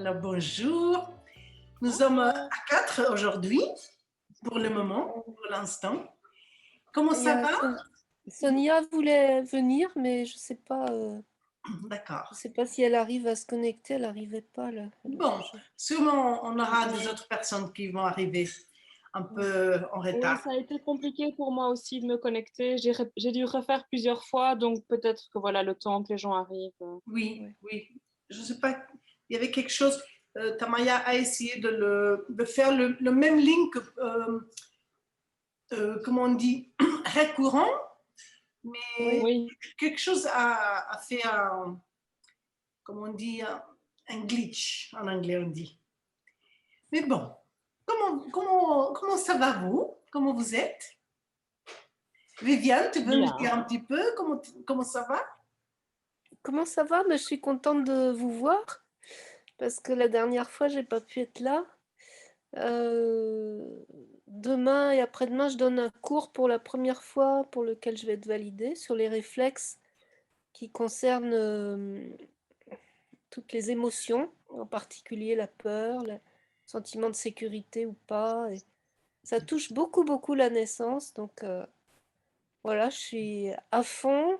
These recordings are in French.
Alors bonjour, nous sommes à Bonjour. 4 aujourd'hui, pour le moment, pour l'instant. Comment Il y ça a va? Sonia voulait venir, mais D'accord. je sais pas si elle arrive à se connecter. Elle n'arrivait pas là. Bon, sûrement on aura des autres personnes qui vont arriver un Ouais. peu en Oui, retard. ça a été compliqué pour moi aussi de me connecter. J'ai dû refaire plusieurs fois, donc peut-être que voilà, le temps que les gens arrivent. Oui, Ouais. oui. Je ne sais pas, il y avait quelque chose. Tamaya a essayé de faire le même link, comment on dit, récurrent, mais Oui. Oui, quelque chose a fait un, comment on dit, un glitch en anglais, on dit. Mais bon, comment ça va vous? Comment vous êtes? Viviane, tu veux me dire bien. un petit peu comment ça va? Comment ça va? Je suis contente de vous voir parce que la dernière fois, j'ai pas pu être là. Euh, Demain et après-demain, je donne un cours pour la première fois pour lequel je vais être validée sur les réflexes qui concernent toutes les émotions, en particulier la peur, le sentiment de sécurité ou pas. Et ça touche beaucoup, beaucoup la naissance. Donc voilà, je suis à fond.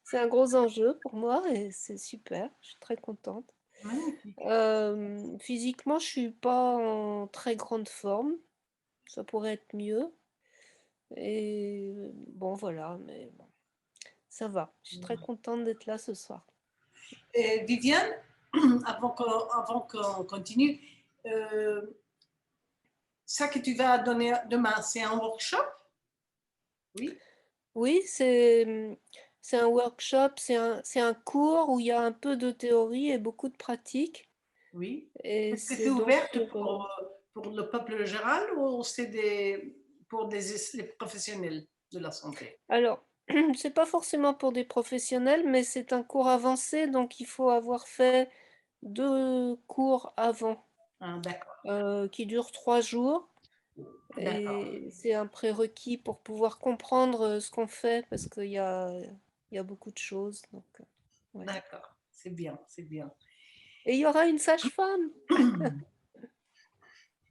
C'est un gros enjeu pour moi et c'est super. Je suis très contente. Magnifique. Physiquement, je suis pas en très grande forme. Ça pourrait être mieux. Et bon, voilà, mais bon, ça va. Je suis très contente d'être là ce soir. Et Viviane, avant qu'on continue, euh, ça que tu vas donner demain, c'est un workshop? Oui, Oui, c'est un workshop, c'est un cours où il y a un peu de théorie et beaucoup de pratique. oui. Et Est-ce que c'est c'est donc ouverte pour le peuple général ou c'est pour les professionnels de la santé? alors, c'est pas forcément pour des professionnels, mais c'est un cours avancé, donc il faut avoir fait 2 cours avant, Ah, d'accord, qui durent 3 jours. d'accord, Et c'est un prérequis pour pouvoir comprendre ce qu'on fait, parce qu'il y a beaucoup de choses. Donc, ouais. d'accord. C'est bien, c'est bien. Et il y aura une sage-femme.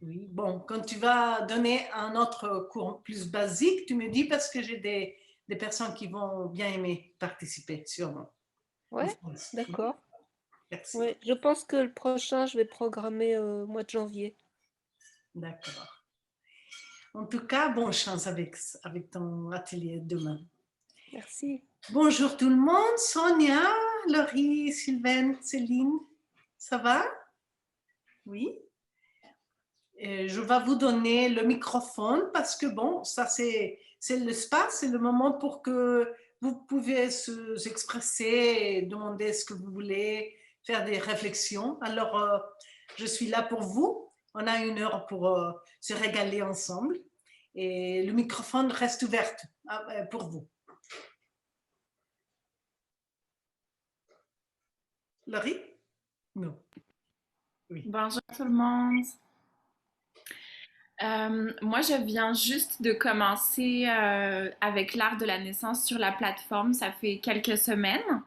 Oui, bon, quand tu vas donner un autre cours plus basique, tu me dis parce que j'ai des personnes qui vont bien aimer participer, sûrement. En Ouais, France. Oui, d'accord. merci. Ouais, je pense que le prochain, je vais programmer au mois de janvier. D'accord. En tout cas, bonne chance avec ton atelier demain. Merci. Bonjour tout le monde. Sonia, Laurie, Sylvain, Céline, ça va? Oui. Et je vais vous donner le microphone parce que bon, ça c'est l'espace, c'est le moment pour que vous pouvez s'exprimer et demander ce que vous voulez, faire des réflexions. Alors, je suis là pour vous. On a 1 heure pour se régaler ensemble et le microphone reste ouvert pour vous. Laurie? Non. Oui. Bonjour tout le monde. Moi, je viens juste de commencer avec l'art de la naissance sur la plateforme. Ça fait quelques semaines.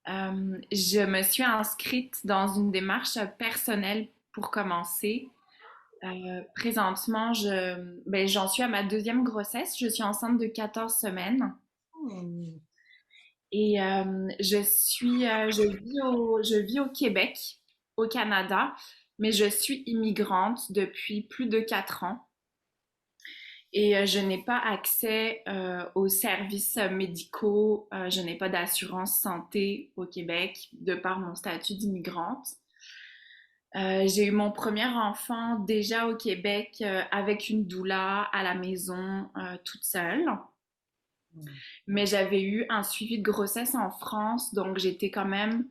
Je me suis inscrite dans une démarche personnelle pour commencer. Présentement, j'en suis à ma deuxième grossesse. Je suis enceinte de 14 semaines. Hmm. Et je vis au Québec, au Canada, mais je suis immigrante depuis plus de 4 ans. Et je n'ai pas accès aux services médicaux, je n'ai pas d'assurance santé au Québec de par mon statut d'immigrante. J'ai eu mon premier enfant déjà au Québec avec une doula à la maison toute seule. Mais j'avais eu un suivi de grossesse en France, donc j'étais quand même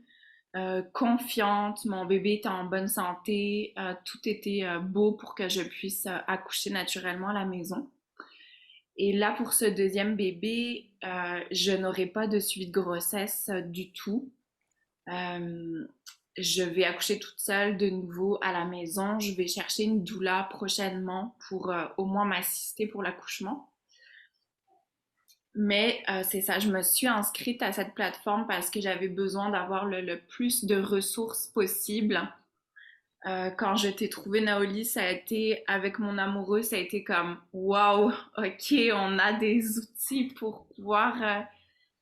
confiante. Mon bébé était en bonne santé, tout était beau pour que je puisse accoucher naturellement à la maison. Et là, pour ce deuxième bébé, je n'aurai pas de suivi de grossesse du tout. Euh, je vais accoucher toute seule de nouveau à la maison. Je vais chercher une doula prochainement pour au moins m'assister pour l'accouchement. Mais c'est ça, je me suis inscrite à cette plateforme parce que j'avais besoin d'avoir le plus de ressources possible. Quand je t'ai trouvé, Naoli, ça a été, avec mon amoureux, ça a été comme, wow, ok, on a des outils pour pouvoir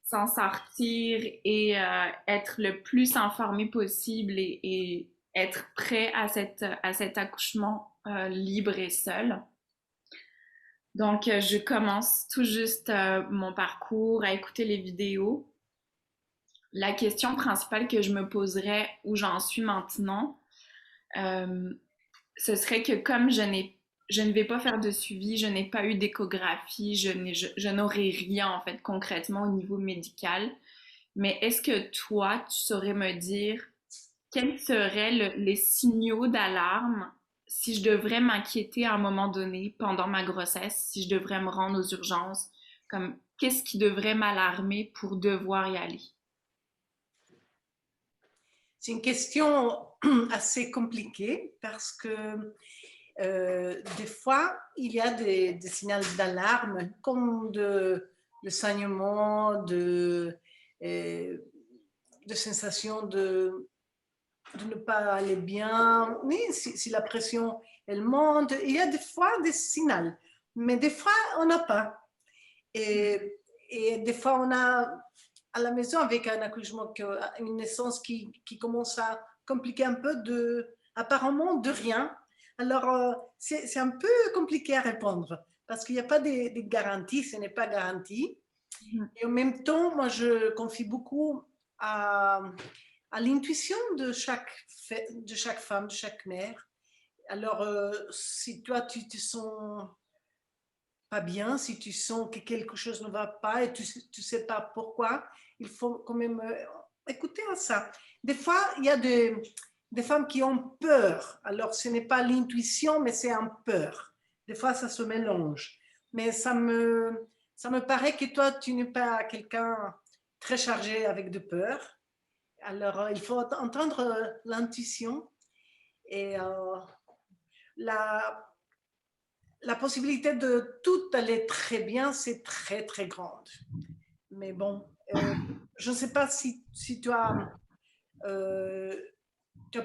s'en sortir et être le plus informé possible et être prêt à cet accouchement libre et seul. Donc, je commence tout juste mon parcours, à écouter les vidéos. La question principale que je me poserais où j'en suis maintenant, euh, ce serait que comme je ne vais pas faire de suivi, je n'ai pas eu d'échographie, je n'aurai rien en fait concrètement au niveau médical. Mais est-ce que toi, tu saurais me dire quels seraient les signaux d'alarme si je devrais m'inquiéter à un moment donné pendant ma grossesse, si je devrais me rendre aux urgences, comme qu'est-ce qui devrait m'alarmer pour devoir y aller? C'est une question assez compliquée parce que des fois, il y a des signaux d'alarme comme de saignement, de sensation de ne pas aller bien, mais si la pression elle monte, il y a des fois des signaux, mais des fois on n'a pas. Et des fois on a à la maison avec un accouchement, une naissance qui commence à compliquer un peu apparemment de rien. Alors c'est un peu compliqué à répondre parce qu'il n'y a pas de garantie, ce n'est pas garanti. Et en même temps, moi je confie beaucoup à l'intuition de chaque femme, de chaque mère. Alors, si toi, tu te sens pas bien, si tu sens que quelque chose ne va pas et tu ne sais pas pourquoi, il faut quand même écouter à ça. Des fois, il y a des femmes qui ont peur. Alors, ce n'est pas l'intuition, mais c'est un peur. Des fois, ça se mélange. Mais ça me paraît que toi, tu n'es pas quelqu'un très chargé avec de peur. Alors, il faut entendre l'intuition et la, la possibilité de tout aller très bien, c'est très, très grande. Mais bon, je ne sais pas si tu as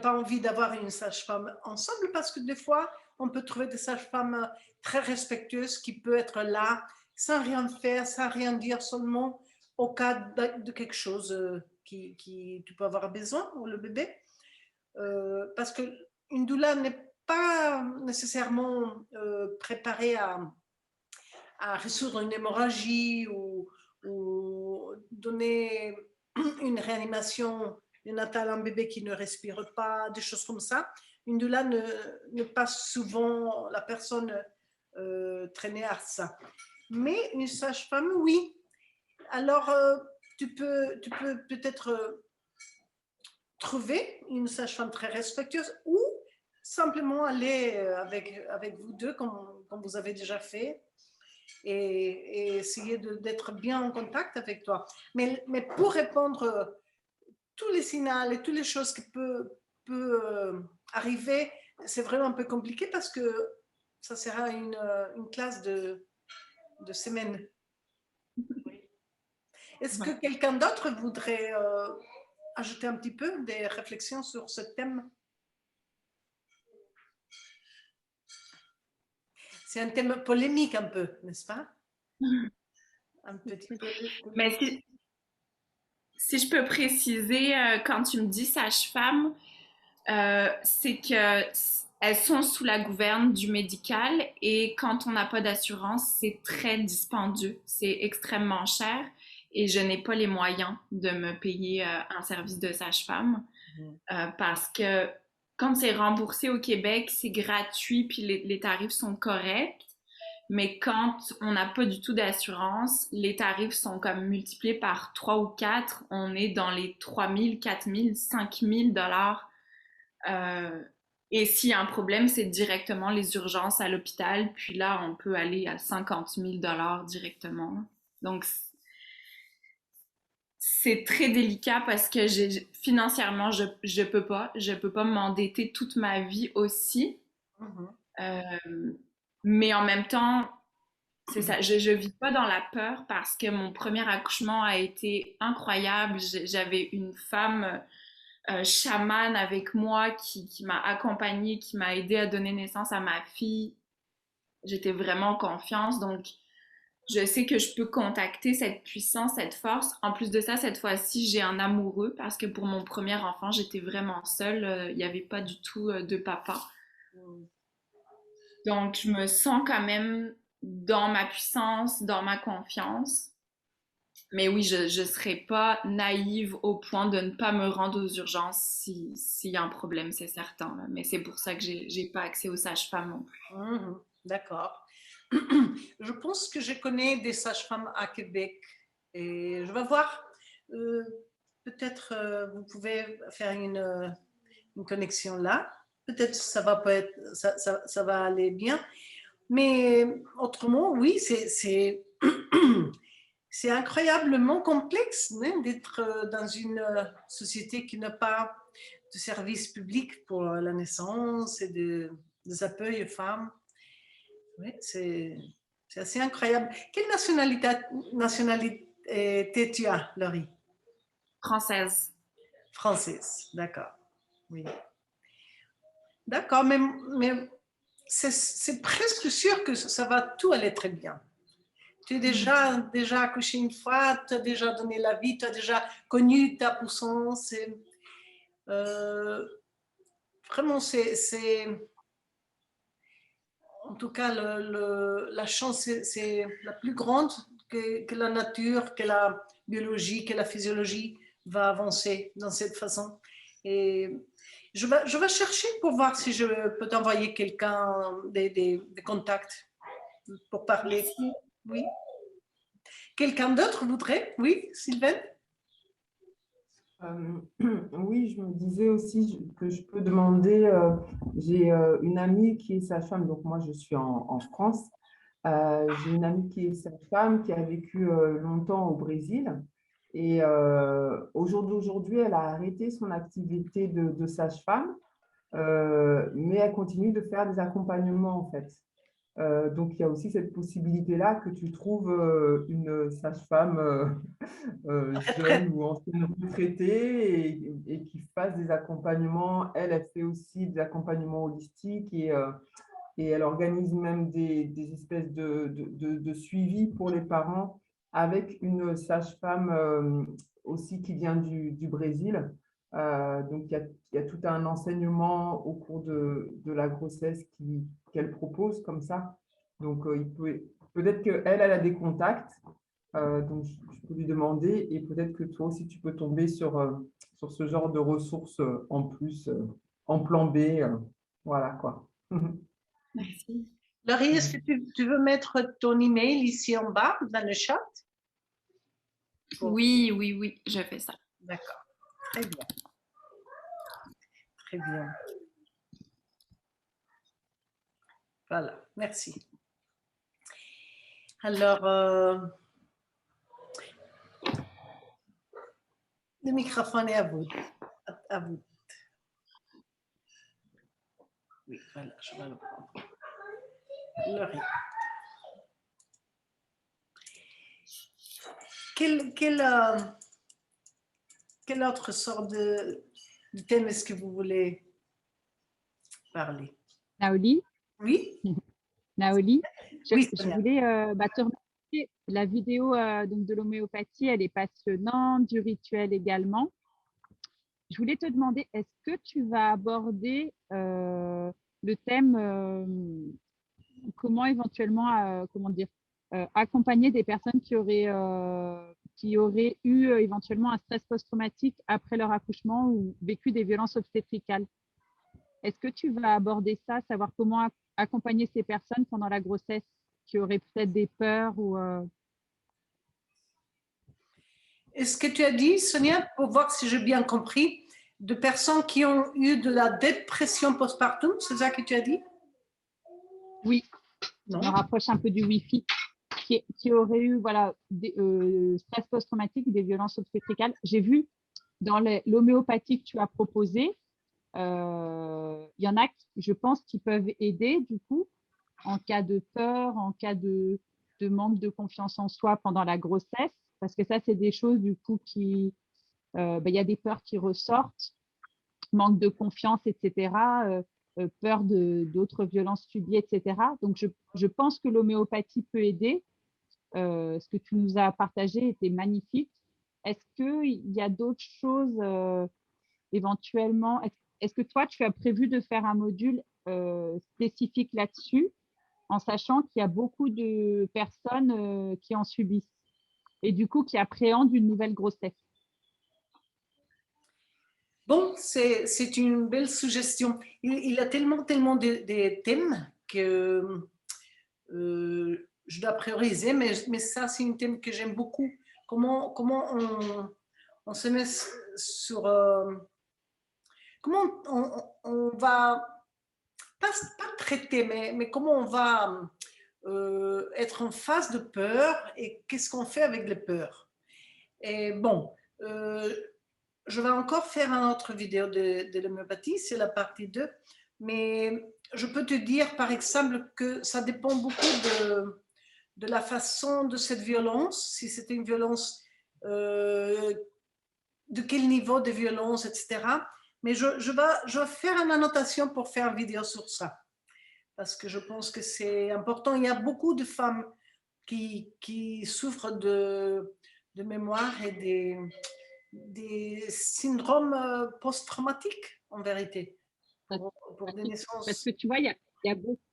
pas envie d'avoir une sage-femme ensemble parce que des fois, on peut trouver des sages-femmes très respectueuses qui peuvent être là sans rien faire, sans rien dire, seulement au cas de quelque chose qui tu peux avoir besoin pour le bébé. Parce qu'une doula n'est pas nécessairement préparée à résoudre une hémorragie ou donner une réanimation néonatale à un bébé qui ne respire pas, des choses comme ça. Une doula ne passe souvent la personne traîner à ça. Mais une sage-femme, oui. Alors, tu peux peut-être trouver une sage-femme très respectueuse ou simplement aller avec vous deux, comme vous avez déjà fait, et essayer d'être bien en contact avec toi. Mais pour répondre tous les signaux et toutes les choses qui peuvent arriver, c'est vraiment un peu compliqué parce que ça sera une classe de semaine. Est-ce que quelqu'un d'autre voudrait ajouter un petit peu des réflexions sur ce thème? C'est un thème polémique un peu, n'est-ce pas? Un petit peu. Mais si je peux préciser, quand tu me dis sage-femme, c'est que elles sont sous la gouverne du médical et quand on n'a pas d'assurance, c'est très dispendieux, c'est extrêmement cher et je n'ai pas les moyens de me payer un service de sage-femme parce que quand c'est remboursé au Québec, c'est gratuit puis les tarifs sont corrects. Mais quand on n'a pas du tout d'assurance, les tarifs sont comme multipliés par 3 ou 4. On est dans les 3 000, 4 000, 5 000 dollars. Et s'il y a un problème, c'est directement les urgences à l'hôpital. Puis là, on peut aller à 50 000 dollars directement. Donc, c'est très délicat parce que financièrement, je peux pas m'endetter toute ma vie aussi. Mais en même temps, c'est ça, je vis pas dans la peur parce que mon premier accouchement a été incroyable. J'avais une femme chamane avec moi qui m'a accompagnée, qui m'a aidée à donner naissance à ma fille. J'étais vraiment en confiance, donc je sais que je peux contacter cette puissance, cette force. En plus de ça, cette fois-ci, j'ai un amoureux parce que pour mon premier enfant, j'étais vraiment seule. Il n'y avait pas du tout de papa. Donc, je me sens quand même dans ma puissance, dans ma confiance. Mais oui, je ne serais pas naïve au point de ne pas me rendre aux urgences s'il y a un problème, c'est certain. Là. Mais c'est pour ça que j'ai pas accès aux sages-femmes non plus. D'accord. Je pense que je connais des sages-femmes à Québec et je vais voir. Peut-être vous pouvez faire une connexion là. Peut-être ça va pas être, ça va aller bien. Mais autrement, oui, c'est c'est incroyablement complexe hein, d'être dans une société qui n'a pas de service public pour la naissance et des appuis aux femmes. Oui, c'est assez incroyable. Quelle nationalité tu as, Laurie? Française. Française, d'accord. Oui. D'accord, mais c'est presque sûr que ça va tout aller très bien. Tu es déjà accouché une fois, tu as déjà donné la vie, tu as déjà connu ta puissance. Vraiment, c'est en tout cas la chance, c'est la plus grande que la nature, que la biologie, que la physiologie va avancer dans cette façon. Et je vais chercher pour voir si je peux t'envoyer quelqu'un, des contacts pour parler. Merci. Oui. Quelqu'un d'autre voudrait? Oui, Sylvain? Oui, je me disais aussi que je peux demander, j'ai une amie qui est sage-femme, donc moi je suis en France. J'ai une amie qui est sage-femme, qui a vécu longtemps au Brésil. Et au jour d'aujourd'hui, elle a arrêté son activité de sage-femme, mais elle continue de faire des accompagnements en fait. Donc, il y a aussi cette possibilité-là que tu trouves une sage-femme jeune ou ancienne retraitée et qui fasse des accompagnements. Elle fait aussi des accompagnements holistiques et elle organise même des espèces de suivi pour les parents avec une sage-femme aussi qui vient du Brésil. Donc, il y a tout un enseignement au cours de la grossesse qu'elle propose comme ça. Donc, peut-être qu'elle a des contacts. Donc, je peux lui demander et peut-être que toi aussi, tu peux tomber sur ce genre de ressources en plus, en plan B. Voilà quoi. Merci. Laurie, est-ce que tu veux mettre ton email ici en bas dans le chat? Oui, je fais ça. D'accord. Très bien. Très bien. Voilà, merci. Alors, le microphone est à vous. À vous. Oui, voilà, je vais le prendre. Laurie. Quelle autre sorte de thème est-ce que vous voulez parler? Naoli, Oui? Naoli, Oui, je Sonia. voulais te remercier. La vidéo donc de l'homéopathie, elle est passionnante, du rituel également. Je voulais te demander, est-ce que tu vas aborder le thème comment éventuellement, accompagner des personnes qui auraient eu éventuellement un stress post-traumatique après leur accouchement ou vécu des violences obstétricales? Est-ce que tu vas aborder ça, savoir comment accompagner ces personnes pendant la grossesse qui auraient peut-être des peurs ou Est-ce que tu as dit, Sonia, pour voir si j'ai bien compris, de personnes qui ont eu de la dépression postpartum, c'est ça que tu as dit? Oui, je Non. me rapproche un peu du Wi-Fi, qui auraient eu voilà, des stress post-traumatique, des violences obstétricales. J'ai vu dans l'homéopathie que tu as proposé, il y en a, je pense, qui peuvent aider du coup en cas de peur, en cas de de manque de confiance en soi pendant la grossesse, parce que ça, c'est des choses du coup qui, il y a des peurs qui ressortent, manque de confiance, etc., peur d'autres violences subies, etc. Donc, je pense que l'homéopathie peut aider. Ce que tu nous as partagé était magnifique. Est-ce qu'il y a d'autres choses éventuellement? Est-ce que toi, tu as prévu de faire un module spécifique là-dessus, en sachant qu'il y a beaucoup de personnes qui en subissent et du coup qui appréhendent une nouvelle grossesse? Bon, c'est une belle suggestion. Il y a tellement de thèmes que je dois prioriser, mais ça, c'est un thème que j'aime beaucoup. Comment on se met sur... comment on va, pas traiter, mais comment on va être en face de peur et qu'est-ce qu'on fait avec les peurs. Et bon, je vais encore faire une autre vidéo de l'homéopathie, c'est la partie 2, mais je peux te dire par exemple que ça dépend beaucoup de la façon de cette violence, si c'est une violence, de quel niveau de violence, etc. Mais je vais faire une annotation pour faire une vidéo sur ça, parce que je pense que c'est important. Il y a beaucoup de femmes qui souffrent de mémoire et des syndromes post-traumatiques, en vérité, pour des naissances. Parce que tu vois, il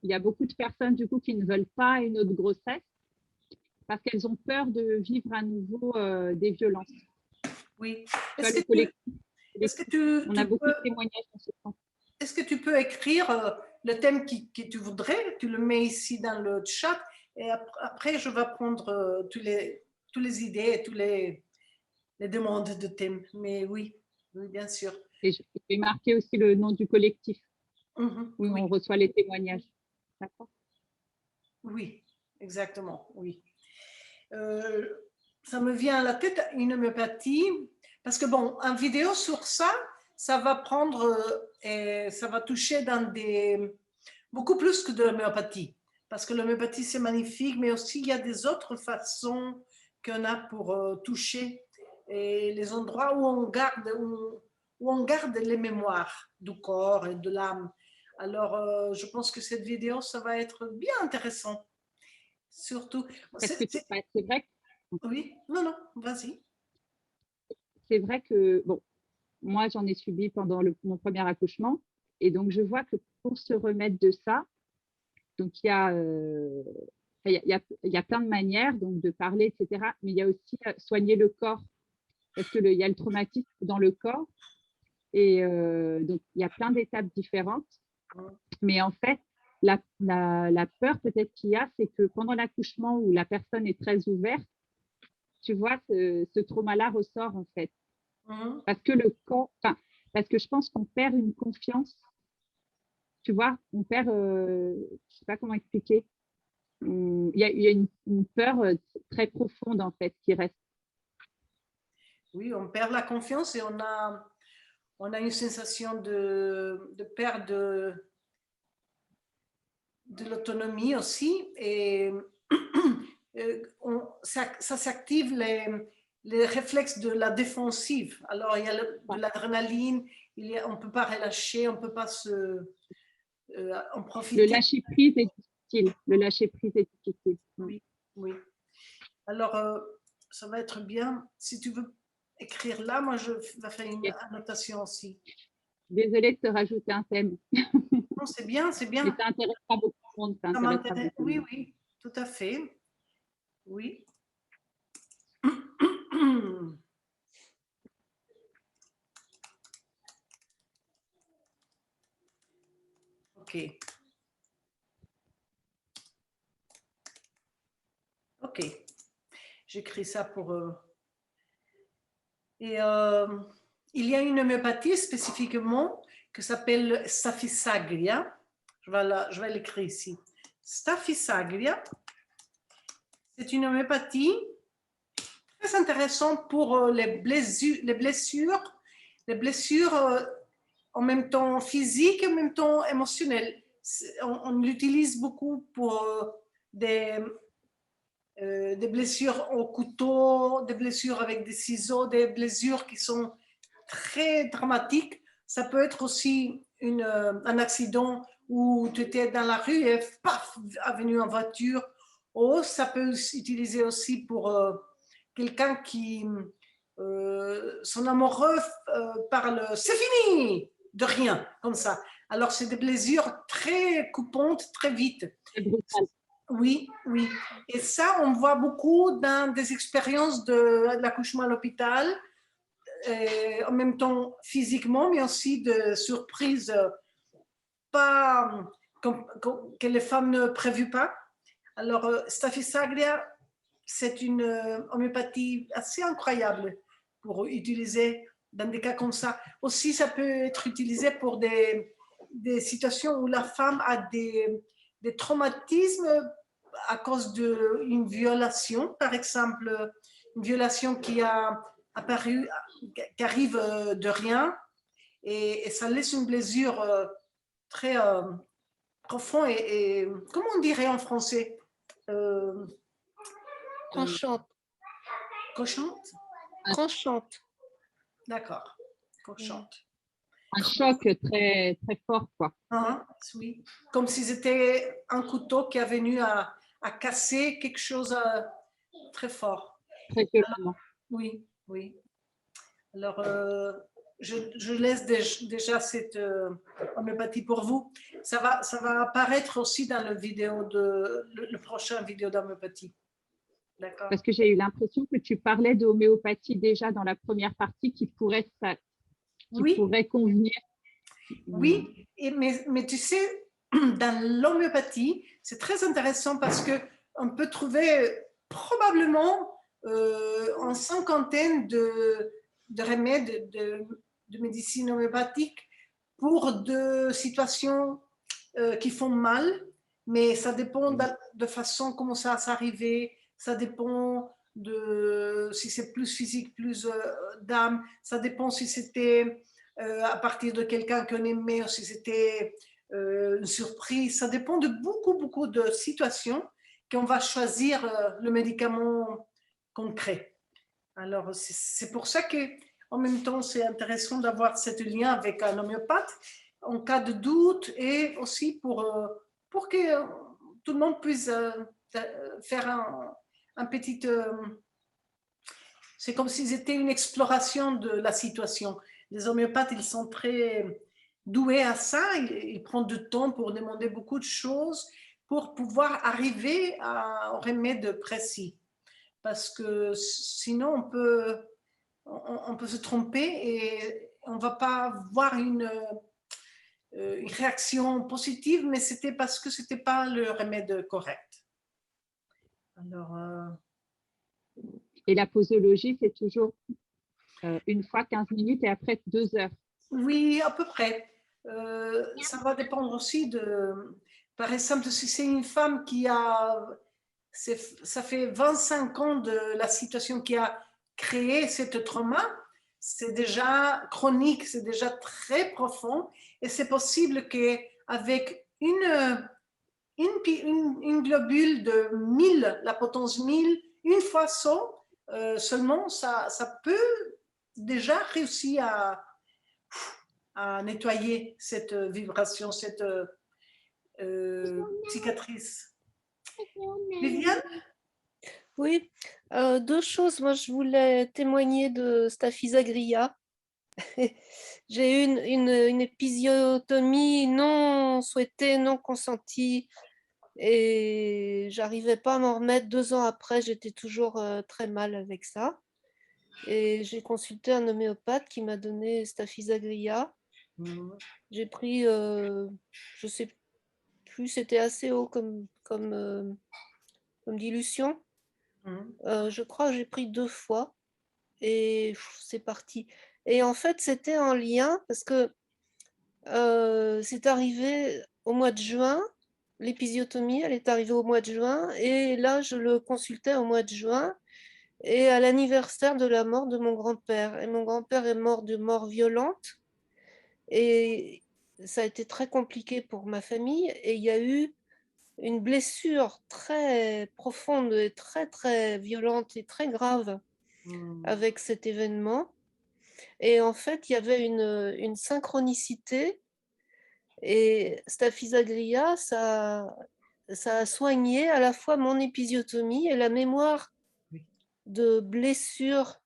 y a beaucoup de personnes du coup qui ne veulent pas une autre grossesse parce qu'elles ont peur de vivre à nouveau des violences. Oui. On a beaucoup de témoignages dans ce sens. Est-ce que tu peux écrire le thème que tu voudrais? Tu le mets ici dans le chat et après je vais prendre toutes les idées et toutes les demandes de thèmes. Mais oui, bien sûr. Et je vais marquer aussi le nom du collectif où oui. On reçoit les témoignages. D'accord? Oui, exactement, oui. Ça me vient à la tête une homéopathie, parce que bon, une vidéo sur ça, ça va prendre et ça va toucher dans beaucoup plus que de l'homéopathie, parce que l'homéopathie c'est magnifique, mais aussi il y a des autres façons qu'on a pour toucher et les endroits où on garde les mémoires du corps et de l'âme. Alors, je pense que cette vidéo, ça va être bien intéressant. Surtout. C'est vrai. Oui, non, vas-y. C'est vrai que, bon, moi, j'en ai subi pendant mon premier accouchement. Et donc, je vois que pour se remettre de ça, donc il y a plein de manières donc, de parler, etc. Mais il y a aussi soigner le corps. Parce qu'il y a le traumatisme dans le corps. Et donc, il y a plein d'étapes différentes. Mais en fait, la peur peut-être qu'il y a, c'est que pendant l'accouchement où la personne est très ouverte, tu vois, ce trauma-là ressort en fait. Parce que le corps, parce que je pense qu'on perd une confiance, tu vois, on perd, je ne sais pas comment expliquer, il y a une peur très profonde en fait qui reste. Oui, on perd la confiance et on a une sensation de perte de l'autonomie aussi. Et ça s'active les réflexes de la défensive. Alors, il y a de l'adrénaline, on ne peut pas relâcher, on ne peut pas en profiter. Le lâcher-prise est difficile. Oui. Alors, ça va être bien. Si tu veux écrire là, moi, je vais faire une annotation aussi. Désolée de te rajouter un thème. Non, c'est bien. Mais ça intéressera beaucoup de monde. Oui, tout à fait. Oui. Ok. J'écris ça pour... Et il y a une homéopathie spécifiquement qui s'appelle Staphysagria. Je vais l'écrire ici. Staphysagria, c'est une homéopathie très intéressante pour les blessures en même temps physiques et en même temps émotionnelles. On l'utilise beaucoup pour des des blessures au couteau, des blessures avec des ciseaux, des blessures qui sont très dramatiques. Ça peut être aussi un accident où tu étais dans la rue et paf, est venue en voiture. Ou ça peut s'utiliser aussi pour quelqu'un qui, son amoureux parle, c'est fini, de rien, comme ça. Alors, c'est des blessures très coupantes, très vite. C'est brutal. Oui, oui. Et ça, on voit beaucoup dans des expériences de l'accouchement à l'hôpital, en même temps physiquement, mais aussi de surprises pas, que les femmes ne prévues pas. Alors, Staphysagria, c'est une homéopathie assez incroyable pour utiliser dans des cas comme ça. Aussi, ça peut être utilisé pour des situations où la femme a des traumatismes à cause d'une violation, par exemple, une violation qui a apparu, qui arrive de rien, et ça laisse une blessure très profonde et comment on dirait en français, Tranchante. cochante. Tranchante. D'accord, cochante. Un choc très, très fort, quoi. Oui, comme si c'était un couteau qui est venu à casser quelque chose très fort. Très violemment. Oui, oui. Alors, je laisse déjà cette homéopathie pour vous. Ça va apparaître aussi dans le prochain vidéo d'homéopathie. D'accord. Parce que j'ai eu l'impression que tu parlais de homéopathie déjà dans la première partie qui pourrait convenir. Oui, mais tu sais, dans l'homéopathie, c'est très intéressant parce qu'on peut trouver probablement une cinquantaine de remèdes de médecine homéopathique pour deux situations qui font mal, mais ça dépend de façon comment ça s'est arrivé, ça dépend de si c'est plus physique, plus d'âme, ça dépend si c'était à partir de quelqu'un qu'on aimait ou si c'était une surprise, ça dépend de beaucoup de situations qu'on va choisir le médicament concret. Alors, c'est pour ça que en même temps, c'est intéressant d'avoir ce lien avec un homéopathe en cas de doute et aussi pour que tout le monde puisse faire un petit... c'est comme si c'était une exploration de la situation. Les homéopathes, ils sont très doués à ça. Ils prennent du temps pour demander beaucoup de choses pour pouvoir arriver au remède précis. Parce que sinon, on peut se tromper et on ne va pas voir une réaction positive, mais c'était parce que ce n'était pas le remède correct. Alors, Et la posologie, c'est toujours une fois 15 minutes et après 2 heures. Oui, à peu près. Ça va dépendre aussi par exemple, si c'est une femme ça fait 25 ans de la situation qui a créé cette trauma, c'est déjà chronique, c'est déjà très profond et c'est possible qu'avec une globule de 1000, la potence 1000, une fois seulement, ça peut déjà réussir à nettoyer cette vibration, cette cicatrice. Viviane? Oui, deux choses. Moi, je voulais témoigner de Staphysagria. J'ai eu une épisiotomie non souhaitée, non consentie, et j'arrivais pas à m'en remettre. 2 ans après, j'étais toujours très mal avec ça. Et j'ai consulté un homéopathe qui m'a donné Staphysagria. J'ai pris, je sais plus, c'était assez haut comme dilution. Je crois que j'ai pris 2 fois et c'est parti. Et en fait, c'était en lien parce que c'est arrivé au mois de juin. L'épisiotomie, elle est arrivée au mois de juin et là, je le consultais au mois de juin et à l'anniversaire de la mort de mon grand-père. Et mon grand-père est mort de mort violente et ça a été très compliqué pour ma famille et il y a eu une blessure très profonde et très, très violente et très grave avec cet événement. Et en fait, il y avait une synchronicité. Et Staphysagria, ça a soigné à la fois mon épisiotomie et la mémoire de blessures.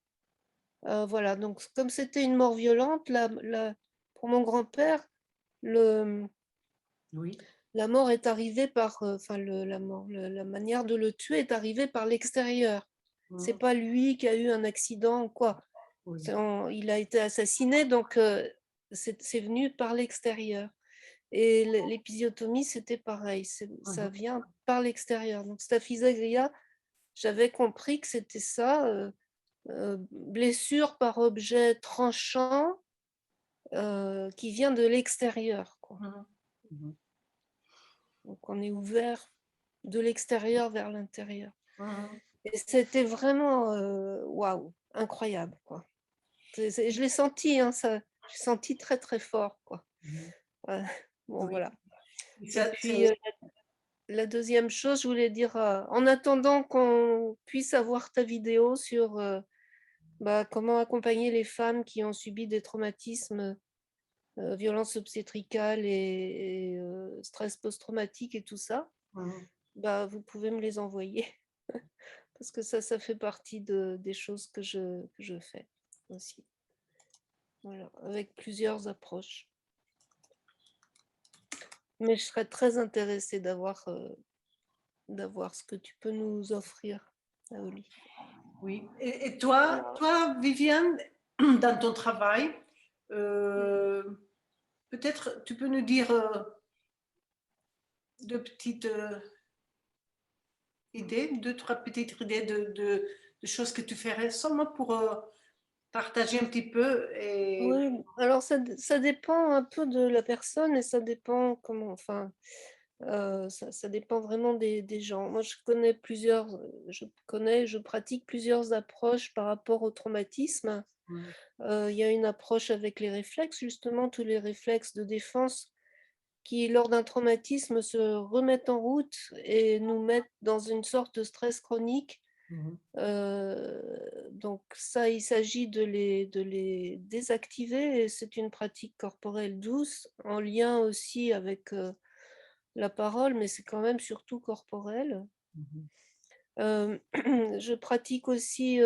Voilà, donc comme c'était une mort violente, pour mon grand-père, la mort est arrivée par, enfin la manière de le tuer est arrivée par l'extérieur. C'est pas lui qui a eu un accident ou quoi. Il a été assassiné, donc c'est venu par l'extérieur. Et l'épisiotomie, c'était pareil, ça vient par l'extérieur. Donc Staphysagria, j'avais compris que c'était ça, blessure par objet tranchant qui vient de l'extérieur. Donc on est ouvert de l'extérieur vers l'intérieur. Et c'était vraiment waouh, incroyable, quoi. Je l'ai senti, hein, j'ai senti très très fort, quoi. Bon, voilà. Et puis la deuxième chose, je voulais dire, en attendant qu'on puisse avoir ta vidéo sur comment accompagner les femmes qui ont subi des traumatismes, violences obstétricales et stress post-traumatique et tout ça, vous pouvez me les envoyer. Parce que ça fait partie des choses que je fais aussi. Voilà, avec plusieurs approches. Mais je serais très intéressée d'avoir ce que tu peux nous offrir, Naoli. Oui. Et toi, Viviane, dans ton travail, peut-être tu peux nous dire deux petites idées, deux, trois petites idées de choses que tu ferais seulement pour partager un petit peu. Oui, alors ça dépend un peu de la personne et ça dépend comment, enfin, ça dépend vraiment des gens. Moi, je pratique plusieurs approches par rapport au traumatisme. Il y a une approche avec les réflexes, justement, tous les réflexes de défense qui, lors d'un traumatisme, se remettent en route et nous mettent dans une sorte de stress chronique. Donc ça, il s'agit de les désactiver et c'est une pratique corporelle douce, en lien aussi avec la parole, mais c'est quand même surtout corporel. Je pratique aussi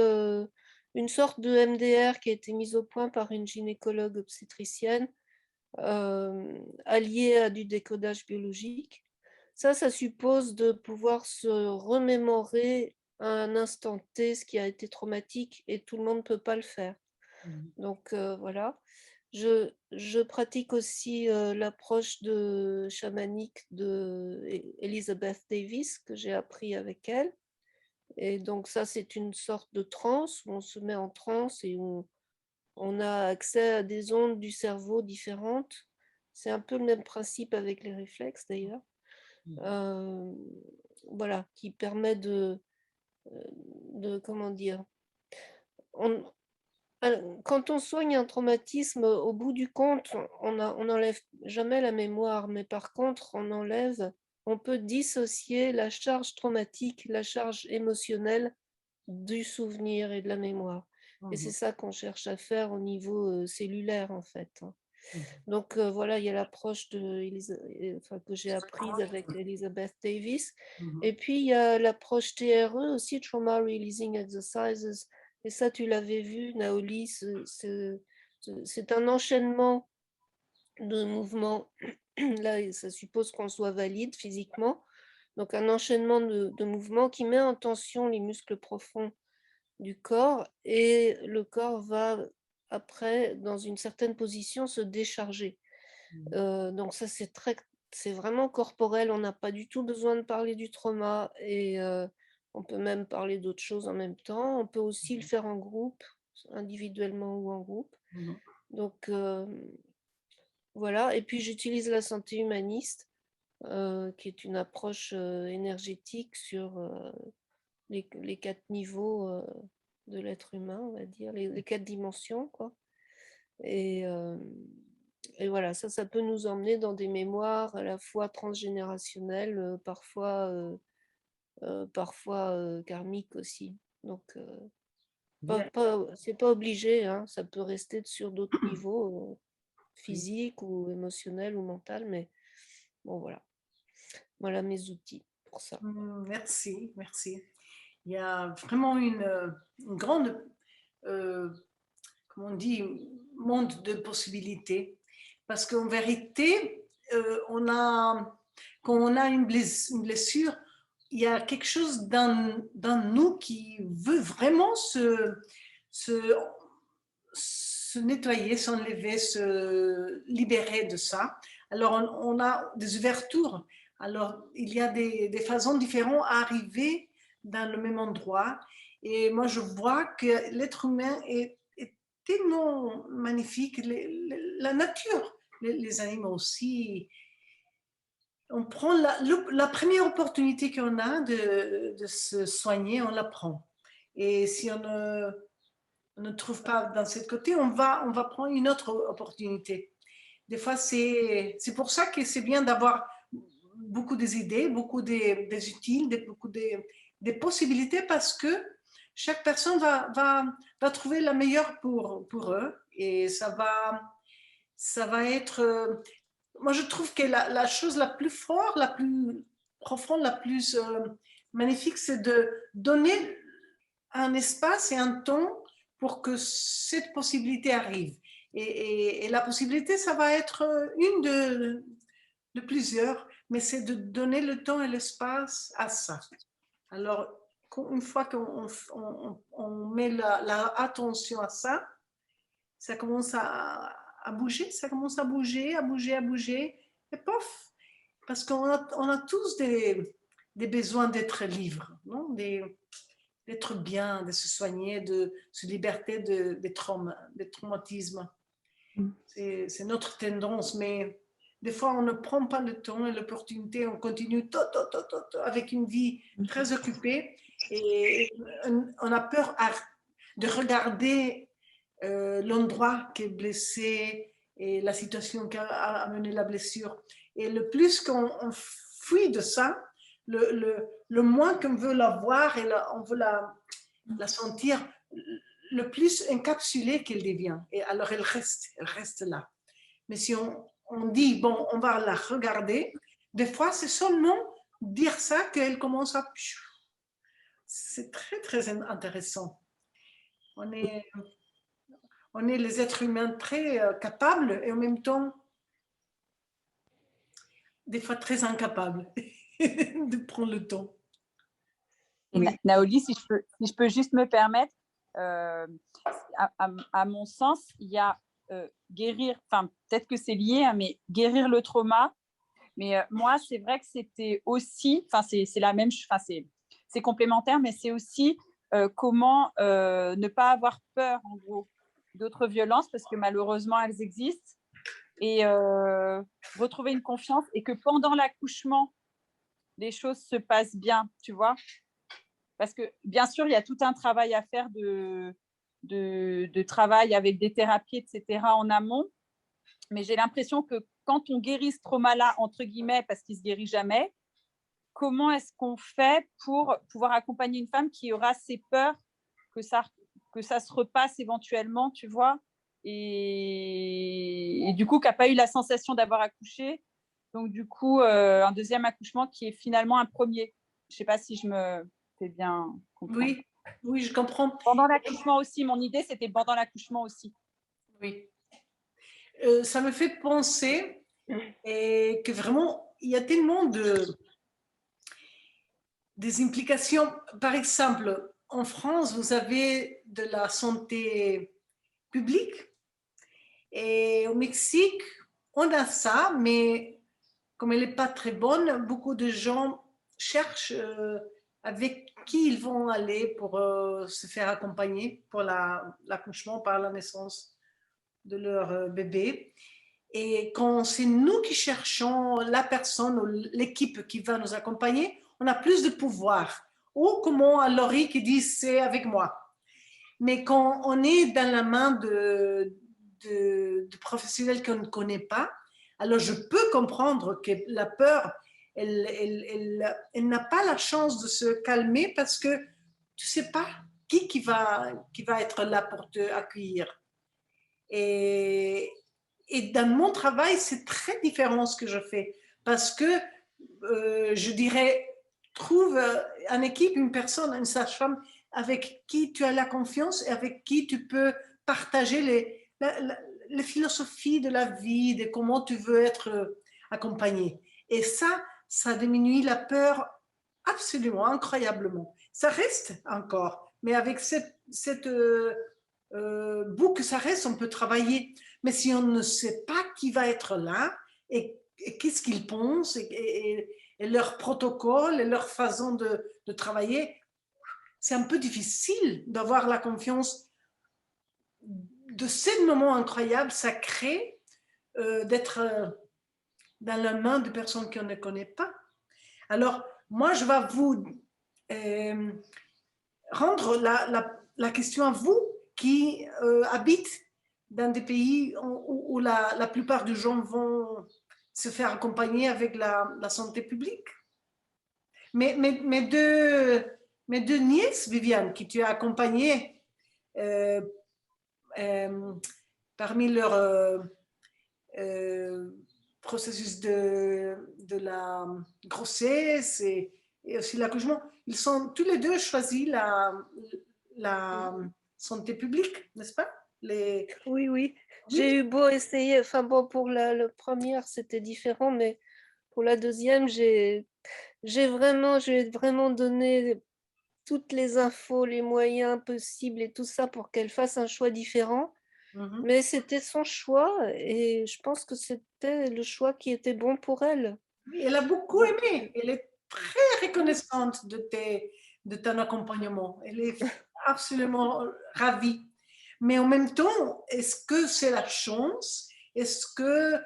une sorte de MDR qui a été mise au point par une gynécologue obstétricienne, alliée à du décodage biologique. Ça suppose de pouvoir se remémorer à un instant T ce qui a été traumatique et tout le monde ne peut pas le faire. Donc voilà. Je pratique aussi l'approche chamanique de Elizabeth Davis que j'ai appris avec elle. Et donc ça, c'est une sorte de transe où on se met en transe et on a accès à des ondes du cerveau différentes. C'est un peu le même principe avec les réflexes d'ailleurs. Voilà, qui permet de comment dire, quand on soigne un traumatisme, au bout du compte, on n'enlève jamais la mémoire, mais par contre, on peut dissocier la charge traumatique, la charge émotionnelle du souvenir et de la mémoire. Et c'est ça qu'on cherche à faire au niveau cellulaire, en fait. Donc voilà, il y a l'approche que j'ai apprise avec Elizabeth Davis. Et puis, il y a l'approche TRE aussi, Trauma Releasing Exercises. Et ça, tu l'avais vu, Naoli, c'est un enchaînement de mouvements. Là, ça suppose qu'on soit valide physiquement. Donc, un enchaînement de mouvements qui met en tension les muscles profonds du corps et le corps va après, dans une certaine position, se décharger. Donc ça, c'est vraiment corporel. On n'a pas du tout besoin de parler du trauma et on peut même parler d'autres choses en même temps. On peut aussi le faire en groupe, individuellement ou en groupe. Donc voilà. Et puis j'utilise la santé humaniste, qui est une approche énergétique sur les 4 niveaux de l'être humain, on va dire, les 4 dimensions, quoi. Et Et voilà, ça peut nous emmener dans des mémoires à la fois transgénérationnelles, parfois karmiques aussi. Donc, Bien. c'est pas obligé, hein, ça peut rester sur d'autres niveaux, physiques ou émotionnels ou mental, mais bon, voilà mes outils pour ça. Merci, merci. Il y a vraiment une grande, comment on dit, monde de possibilités. Parce qu'en vérité, quand on a une blessure, il y a quelque chose dans nous qui veut vraiment se nettoyer, s'enlever, se libérer de ça. Alors, on a des ouvertures. Alors, il y a des façons différentes à arriver dans le même endroit. Et moi, je vois que l'être humain est tellement magnifique. La nature, les animaux aussi. On prend la première opportunité qu'on a de se soigner, on la prend. Et si on ne trouve pas dans ce côté, on va prendre une autre opportunité. Des fois, c'est pour ça que c'est bien d'avoir beaucoup d'idées, beaucoup des utiles, beaucoup des possibilités, parce que chaque personne va trouver la meilleure pour eux. Et ça va être... moi, je trouve que la chose la plus forte, la plus profonde, la plus magnifique, c'est de donner un espace et un temps pour que cette possibilité arrive. Et la possibilité, ça va être une de plusieurs, mais c'est de donner le temps et l'espace à ça. Alors, une fois qu'on met l'attention à ça, ça commence à bouger, ça commence à bouger, et pof, parce qu'on a tous des besoins d'être libres, non? D'être bien, de se soigner, de se libérer des traumatismes. C'est notre tendance, mais des fois, on ne prend pas le temps et l'opportunité, on continue avec une vie très occupée et on a peur de regarder l'endroit qui est blessé et la situation qui a amené la blessure. Et le plus qu'on fuit de ça, le moins qu'on veut la voir et on veut la sentir, le plus encapsulée qu'elle devient. Et alors, elle reste là. Mais si on dit, bon, on va la regarder, des fois, c'est seulement dire ça qu'elle commence à... C'est très, très intéressant. On est les êtres humains très capables et en même temps, des fois très incapables de prendre le temps. Oui. Naoli, si je peux juste me permettre, à mon sens, il y a guérir, enfin peut-être que c'est lié, hein, mais guérir le trauma. Mais moi, c'est vrai que c'était aussi, enfin c'est la même, enfin c'est complémentaire, mais c'est aussi comment ne pas avoir peur, en gros, d'autres violences, parce que malheureusement, elles existent, et retrouver une confiance, et que pendant l'accouchement, les choses se passent bien, tu vois. Parce que, bien sûr, il y a tout un travail à faire de travail avec des thérapies, etc., en amont. Mais j'ai l'impression que quand on guérit ce trauma-là, entre guillemets, parce qu'il ne se guérit jamais, comment est-ce qu'on fait pour pouvoir accompagner une femme qui aura ces peurs que ça se repasse éventuellement, tu vois, et du coup, qui n'a pas eu la sensation d'avoir accouché. Donc, du coup, un deuxième accouchement qui est finalement un premier. Je ne sais pas si je me fais bien comprendre. Oui, je comprends. Pendant l'accouchement aussi, mon idée, c'était pendant l'accouchement aussi. Oui. Ça me fait penser que vraiment, il y a tellement des implications. Par exemple, en France, vous avez de la santé publique et au Mexique, on a ça, mais comme elle n'est pas très bonne, beaucoup de gens cherchent avec qui ils vont aller pour se faire accompagner pour l'accouchement par la naissance de leur bébé. Et quand c'est nous qui cherchons la personne ou l'équipe qui va nous accompagner, on a plus de pouvoir. Ou comment à Laurie qui dit c'est avec moi. Mais quand on est dans la main de professionnels qu'on ne connaît pas. Alors, je peux comprendre que la peur, elle n'a pas la chance de se calmer parce que tu ne sais pas qui va être là pour te accueillir. Et dans mon travail, c'est très différent ce que je fais parce que je dirais, trouve en équipe une personne, une sage-femme avec qui tu as la confiance et avec qui tu peux partager les philosophies de la vie, de comment tu veux être accompagné. Et ça diminue la peur absolument, incroyablement. Ça reste encore, mais avec cette bout que ça reste, on peut travailler. Mais si on ne sait pas qui va être là et qu'est-ce qu'ils pensent et leur protocole et leur façon de travailler, c'est un peu difficile d'avoir la confiance de ces moments incroyables. Ça crée d'être dans la main de personnes qu'on ne connaît pas. Alors, moi, je vais vous rendre la question à vous qui habitent dans des pays où la plupart des gens vont se faire accompagner avec la santé publique. Mes deux nièces, Viviane, qui tu as accompagnées parmi leur processus de la grossesse et aussi l'accouchement, ils sont tous les deux choisis la santé publique, n'est-ce pas? Oui, oui. J'ai eu beau essayer, enfin bon, pour la première, c'était différent, mais pour la deuxième, j'ai vraiment donné toutes les infos, les moyens possibles et tout ça pour qu'elle fasse un choix différent. Mais c'était son choix et je pense que c'était le choix qui était bon pour elle. Oui, elle a beaucoup aimé. Elle est très reconnaissante de ton accompagnement. Elle est absolument ravie. Mais en même temps, est-ce que c'est la chance? Est-ce que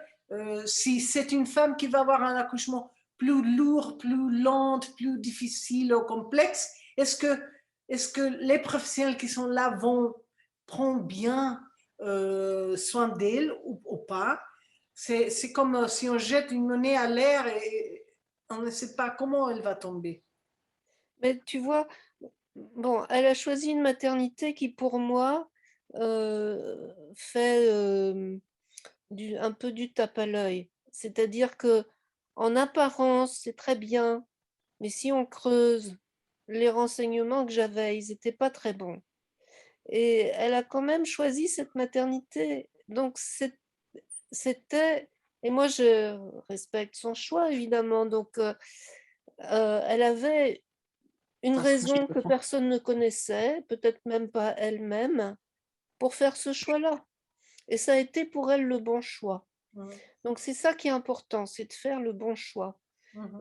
si c'est une femme qui va avoir un accouchement plus lourd, plus lent, plus difficile ou complexe, est-ce que les professionnels qui sont là vont prendre bien soin d'elle ou pas? C'est comme si on jette une monnaie à l'air et on ne sait pas comment elle va tomber. Mais tu vois, bon, elle a choisi une maternité qui, pour moi, fait un peu du tape à l'œil. C'est-à-dire que en apparence, c'est très bien, mais si on creuse les renseignements que j'avais, ils n'étaient pas très bons. Et elle a quand même choisi cette maternité. Donc, c'était... Et moi, je respecte son choix, évidemment. Donc, elle avait une raison que personne ne connaissait, peut-être même pas elle-même, pour faire ce choix-là. Et ça a été pour elle le bon choix. Donc, c'est ça qui est important, c'est de faire le bon choix.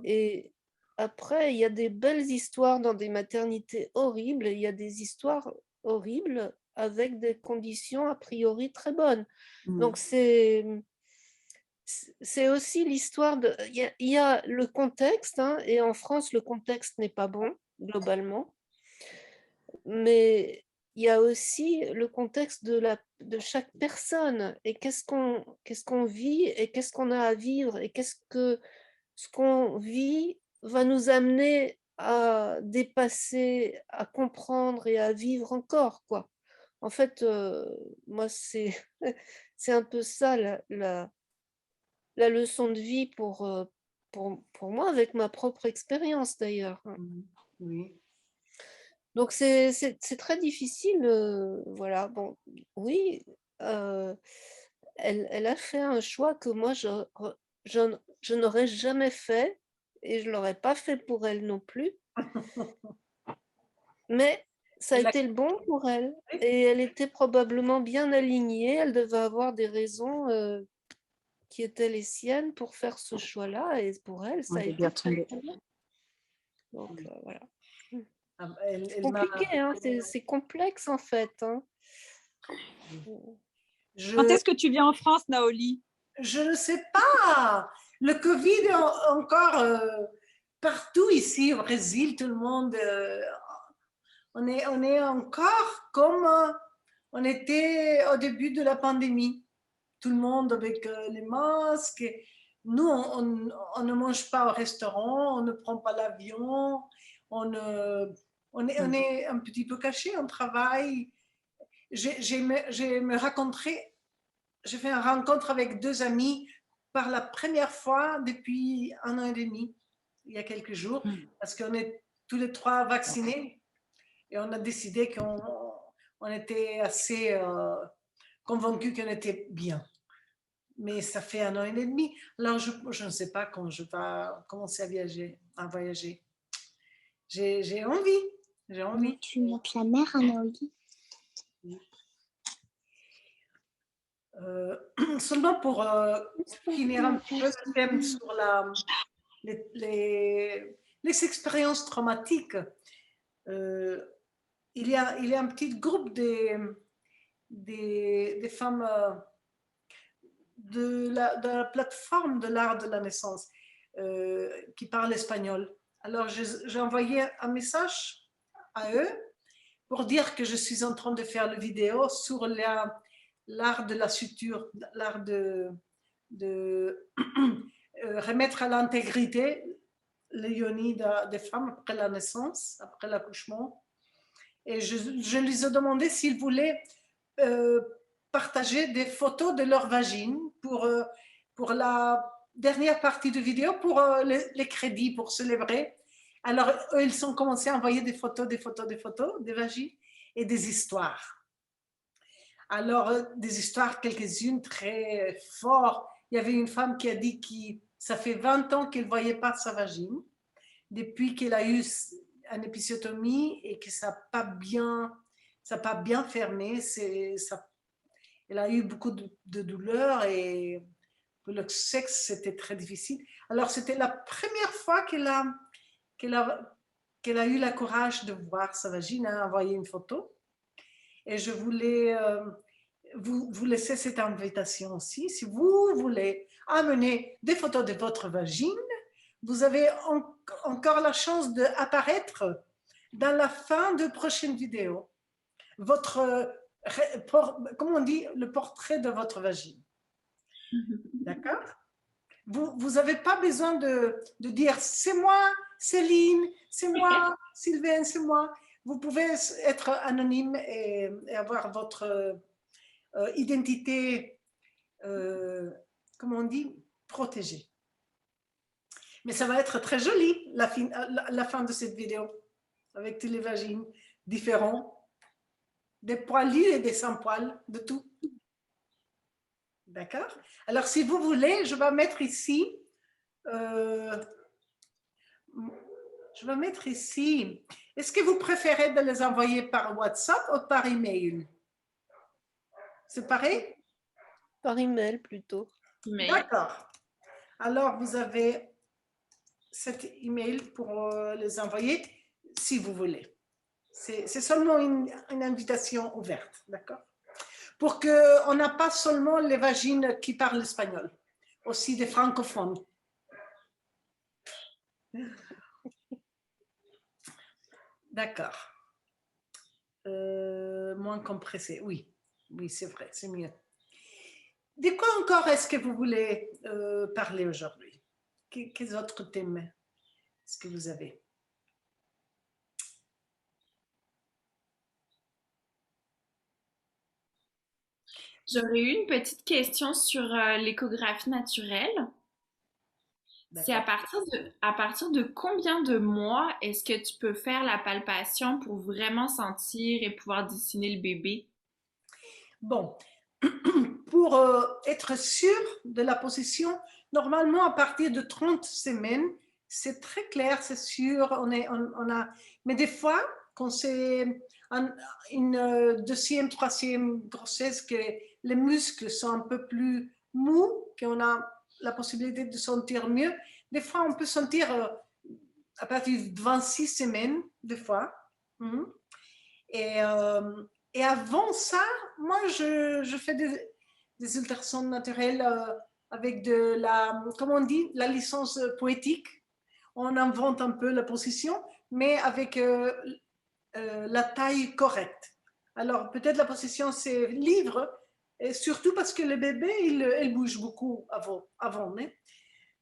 Et après, il y a des belles histoires dans des maternités horribles, il y a des histoires horribles avec des conditions a priori très bonnes. Donc, c'est aussi l'histoire de... Il y a le contexte, hein, et en France, le contexte n'est pas bon, globalement. Mais il y a aussi le contexte de chaque personne et qu'est-ce qu'on vit et qu'est-ce qu'on a à vivre et qu'est-ce que ce qu'on vit va nous amener à dépasser, à comprendre et à vivre encore, quoi. En fait, moi, c'est un peu ça la leçon de vie pour moi, avec ma propre expérience d'ailleurs. Oui. Donc c'est très difficile, voilà. Bon, oui, elle a fait un choix que moi je n'aurais jamais fait et je ne l'aurais pas fait pour elle non plus. Mais ça a été le bon pour elle et elle était probablement bien alignée. Elle devait avoir des raisons qui étaient les siennes pour faire ce choix-là et pour elle, ça a été très bien. Donc voilà. C'est compliqué, hein, c'est complexe en fait. Hein. Quand est-ce que tu viens en France, Naoli? Je ne sais pas. Le Covid est encore partout ici au Brésil, tout le monde. On est encore comme on était au début de la pandémie. Tout le monde avec les masques. Nous, on ne mange pas au restaurant, on ne prend pas l'avion, on est un petit peu caché, on travaille. J'ai fait une rencontre avec 2 amis par la première fois depuis 1 an et demi, il y a quelques jours, parce qu'on est tous les 3 vaccinés et on a décidé qu'on était assez convaincus qu'on était bien. Mais ça fait 1 an et demi, alors je ne sais pas quand je vais commencer à voyager. J'ai envie, j'ai envie. Tu montes la mer, Anaoli. Seulement pour finir un petit peu le thème sur les expériences traumatiques, il y a un petit groupe des femmes de la plateforme de l'art de la naissance qui parlent espagnol. Alors j'ai envoyé un message à eux pour dire que je suis en train de faire une vidéo sur l'art de la suture, l'art de remettre à l'intégrité les yoni des femmes après la naissance, après l'accouchement. Et je lui ai demandé s'ils voulaient partager des photos de leur vagine pour la dernière partie de vidéo, pour les crédits, pour célébrer. Alors, eux, ils ont commencé à envoyer des photos, des vagines et des histoires. Alors, des histoires, quelques-unes très fortes. Il y avait une femme qui a dit que ça fait 20 ans qu'elle ne voyait pas sa vagine, depuis qu'elle a eu une épisiotomie et que ça n'a pas bien fermé. Elle a eu beaucoup de douleurs et pour le sexe, c'était très difficile. Alors, c'était la première fois qu'elle a eu le courage de voir sa vagine, a envoyé une photo. Et je voulais vous laisser cette invitation aussi. Si vous voulez amener des photos de votre vagine, vous avez encore la chance d'apparaître dans la fin de prochaine vidéo. Comment on dit, le portrait de votre vagine. D'accord? Vous n'avez pas besoin de dire c'est moi, Céline, c'est moi, Sylvain, c'est moi. Vous pouvez être anonyme et avoir votre identité, comment on dit, protégée. Mais ça va être très joli, la fin de cette vidéo, avec tous les vagines différents, des poilus et des sans poils, de tout. D'accord? Alors, si vous voulez, je vais mettre ici, est-ce que vous préférez de les envoyer par WhatsApp ou par email? C'est pareil? Par email plutôt. D'accord. Alors, vous avez cet email pour les envoyer si vous voulez. C'est seulement une invitation ouverte, d'accord? Pour qu'on n'a pas seulement les vagines qui parlent espagnol, aussi des francophones. D'accord. Moins compressé, oui. Oui, c'est vrai, c'est mieux. De quoi encore est-ce que vous voulez parler aujourd'hui? Quels autres thèmes est-ce que vous avez? J'aurais eu une petite question sur l'échographie naturelle. C'est à partir de combien de mois est-ce que tu peux faire la palpation pour vraiment sentir et pouvoir dessiner le bébé? Bon, pour être sûr de la position, normalement à partir de 30 semaines, c'est très clair, c'est sûr, mais des fois, quand c'est une deuxième, troisième grossesse, que les muscles sont un peu plus mous, qu'on a la possibilité de sentir mieux, des fois on peut sentir à partir de 26 semaines, des fois. Et avant ça, moi, je fais des ultrasons naturels avec comment on dit, la licence poétique. On invente un peu la position, mais avec la taille correcte. Alors, peut-être la position, c'est livre, et surtout parce que le bébé, il bouge beaucoup avant. Hein?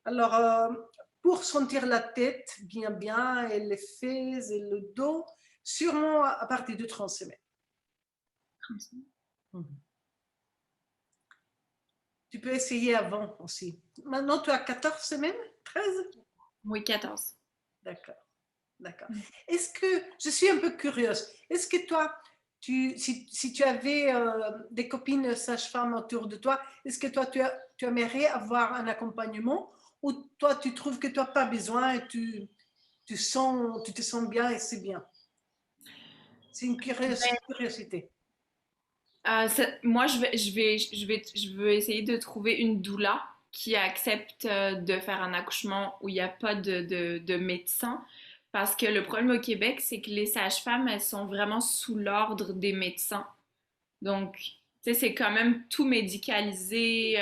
Alors, pour sentir la tête bien, et les fesses et le dos, sûrement à partir de 30 semaines. Tu peux essayer avant aussi. Maintenant, tu as 14 semaines? 13? Oui, 14. D'accord. Est-ce que, je suis un peu curieuse, est-ce que toi, si tu avais des copines sages-femmes autour de toi, est-ce que toi, tu aimerais avoir un accompagnement ou toi, tu trouves que tu n'as pas besoin et tu te sens bien et c'est bien? C'est une curiosité. Moi, je veux essayer de trouver une doula qui accepte de faire un accouchement où il n'y a pas de médecin. Parce que le problème au Québec, c'est que les sages-femmes, elles sont vraiment sous l'ordre des médecins. Donc, tu sais, c'est quand même tout médicalisé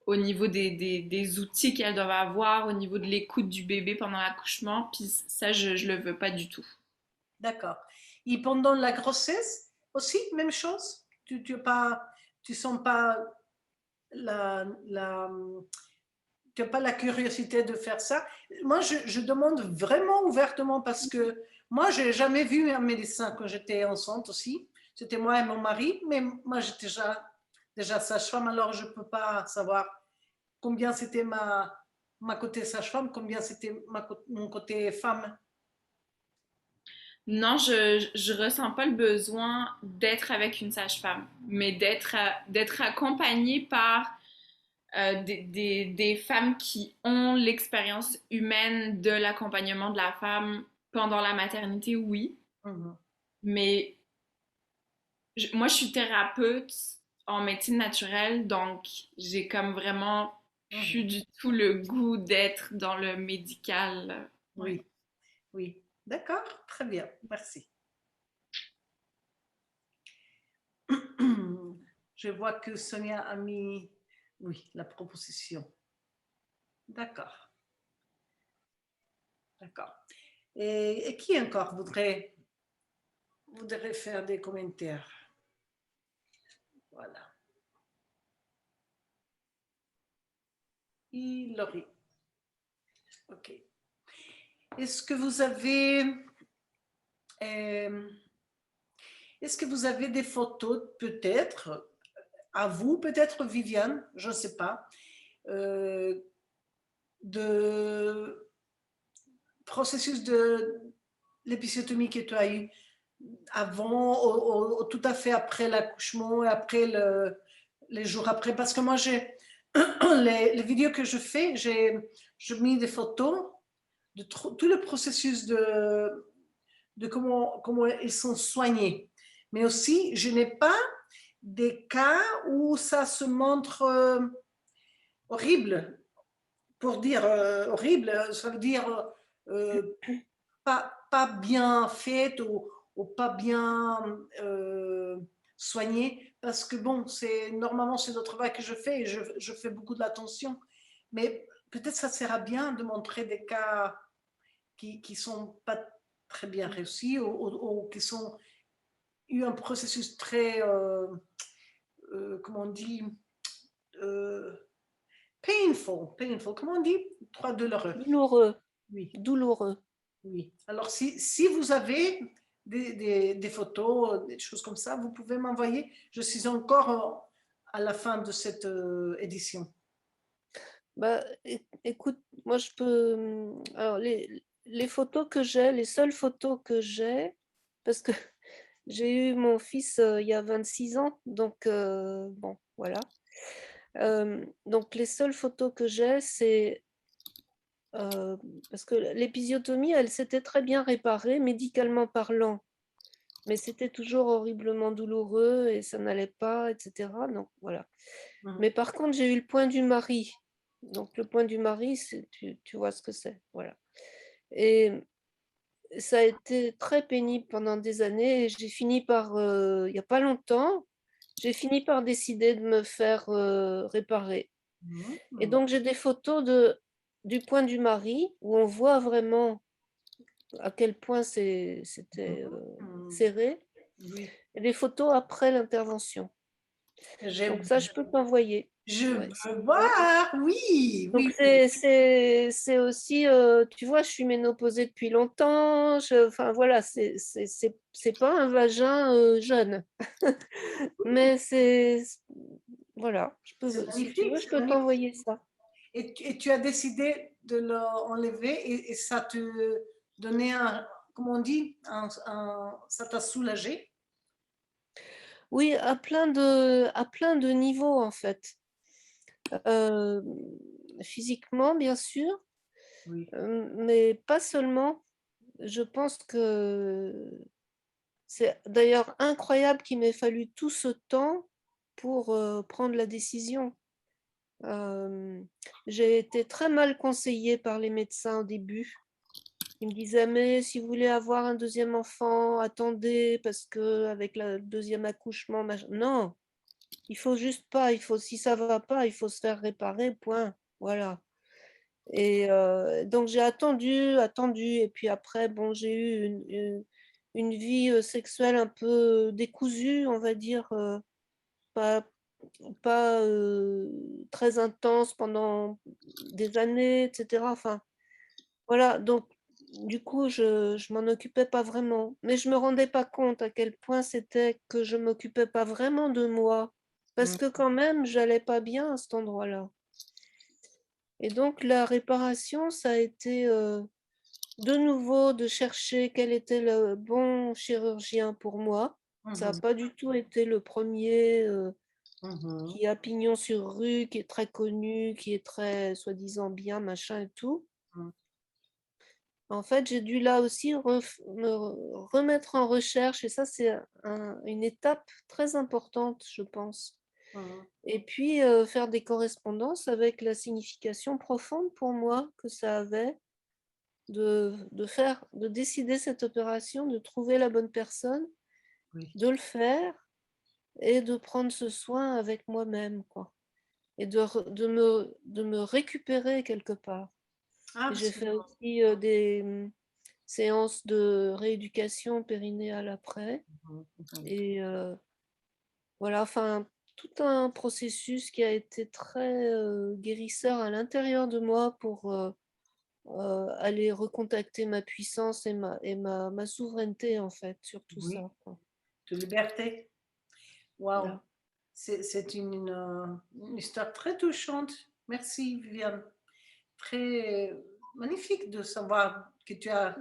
au niveau des outils qu'elles doivent avoir, au niveau de l'écoute du bébé pendant l'accouchement. Puis ça, je le veux pas du tout. D'accord. Et pendant la grossesse aussi, même chose? Tu sens pas tu n'as pas la curiosité de faire ça. Moi, je demande vraiment ouvertement parce que moi, je n'ai jamais vu un médecin quand j'étais enceinte aussi. C'était moi et mon mari, mais moi, j'étais déjà sage-femme, alors je ne peux pas savoir combien c'était ma côté sage-femme, combien c'était mon côté femme. Non, je ressens pas le besoin d'être avec une sage-femme, mais d'être accompagnée par des femmes qui ont l'expérience humaine de l'accompagnement de la femme pendant la maternité, oui. Mais moi, je suis thérapeute en médecine naturelle, donc j'ai comme vraiment plus du tout le goût d'être dans le médical. Oui, oui. D'accord, très bien, merci. Je vois que Sonia a mis, oui, la proposition. D'accord. Et qui encore voudrait faire des commentaires? Voilà. Et Laurie. OK. Est-ce que vous avez des photos peut-être, à vous, peut-être Viviane, je ne sais pas, de processus de l'épisiotomie que tu as eu avant, tout à fait après l'accouchement et après les jours après? Parce que moi, les vidéos que je fais, je mets des photos de tout le processus de comment ils sont soignés. Mais aussi, je n'ai pas des cas où ça se montre horrible. Pour dire horrible, ça veut dire pas bien fait ou pas bien soigné. Parce que bon, normalement, c'est le travail que je fais et je fais beaucoup de l'attention. Mais peut-être ça sert à bien de montrer des cas qui ne sont pas très bien réussis ou qui ont eu un processus très, comment on dit, painful, comment on dit? Très douloureux. Douloureux. Oui. Douloureux. Oui. Alors, si vous avez des photos, des choses comme ça, vous pouvez m'envoyer. Je suis encore à la fin de cette édition. Bah, écoute, moi je peux. Alors, les photos que j'ai, les seules photos que j'ai, parce que j'ai eu mon fils il y a 26 ans, donc bon, voilà. Donc, les seules photos que j'ai, c'est. Parce que l'épisiotomie, elle s'était très bien réparée, médicalement parlant, mais c'était toujours horriblement douloureux et ça n'allait pas, etc. Donc, voilà. Mais par contre, j'ai eu le point du mari. Donc, le point du mari, tu vois ce que c'est. Voilà. Et ça a été très pénible pendant des années. Et j'ai fini par, il n'y a pas longtemps, j'ai fini par décider de me faire réparer. Et donc, j'ai des photos du point du mari où on voit vraiment à quel point c'était serré. Oui. Et les photos après l'intervention. Donc ça, je peux t'envoyer. Je Ouais, veux voir, oui, donc oui. c'est aussi, tu vois, je suis ménopausée depuis longtemps. Enfin voilà, c'est pas un vagin jeune, mais voilà, C'est si tu magnifique, veux, je c'est peux magnifique. t'envoyer ça. Et tu as décidé de l'enlever et ça te donnait un, comment on dit, ça t'a soulagé? Oui, à plein de niveaux en fait. Euh, Physiquement, bien sûr, Oui. mais pas seulement. Je pense que c'est d'ailleurs incroyable qu'il m'ait fallu tout ce temps pour prendre la décision. J'ai été très mal conseillée par les médecins au début. Ils me disaient, mais si vous voulez avoir un deuxième enfant, attendez, parce que avec le deuxième accouchement, non, il faut juste pas, si ça va pas, il faut se faire réparer, point. Voilà. Et donc j'ai attendu, et puis après, bon, j'ai eu une vie sexuelle un peu décousue, on va dire, pas, pas très intense pendant des années, etc. Enfin, voilà, donc du coup, je m'en occupais pas vraiment. Mais je me rendais pas compte à quel point c'était que je m'occupais pas vraiment de moi. Parce que quand même, j'allais pas bien à cet endroit-là. Et donc, la réparation, ça a été de nouveau de chercher quel était le bon chirurgien pour moi. Ça n'a pas du tout été le premier qui a pignon sur rue, qui est très connu, qui est très soi-disant bien, machin et tout. En fait, j'ai dû là aussi me remettre en recherche et ça, c'est une étape très importante, je pense. Et puis, faire des correspondances avec la signification profonde pour moi que ça avait de décider cette opération, de trouver la bonne personne, de le faire et de prendre ce soin avec moi-même, quoi. Et de me récupérer quelque part. Et j'ai fait Absolument. aussi des séances de rééducation périnéale après. Et voilà, enfin, tout un processus qui a été très guérisseur à l'intérieur de moi pour aller recontacter ma puissance et ma souveraineté, en fait, sur tout Oui, ça, quoi. de liberté. Waouh, Voilà. c'est une histoire très touchante. Merci, Viviane. Très magnifique de savoir que tu as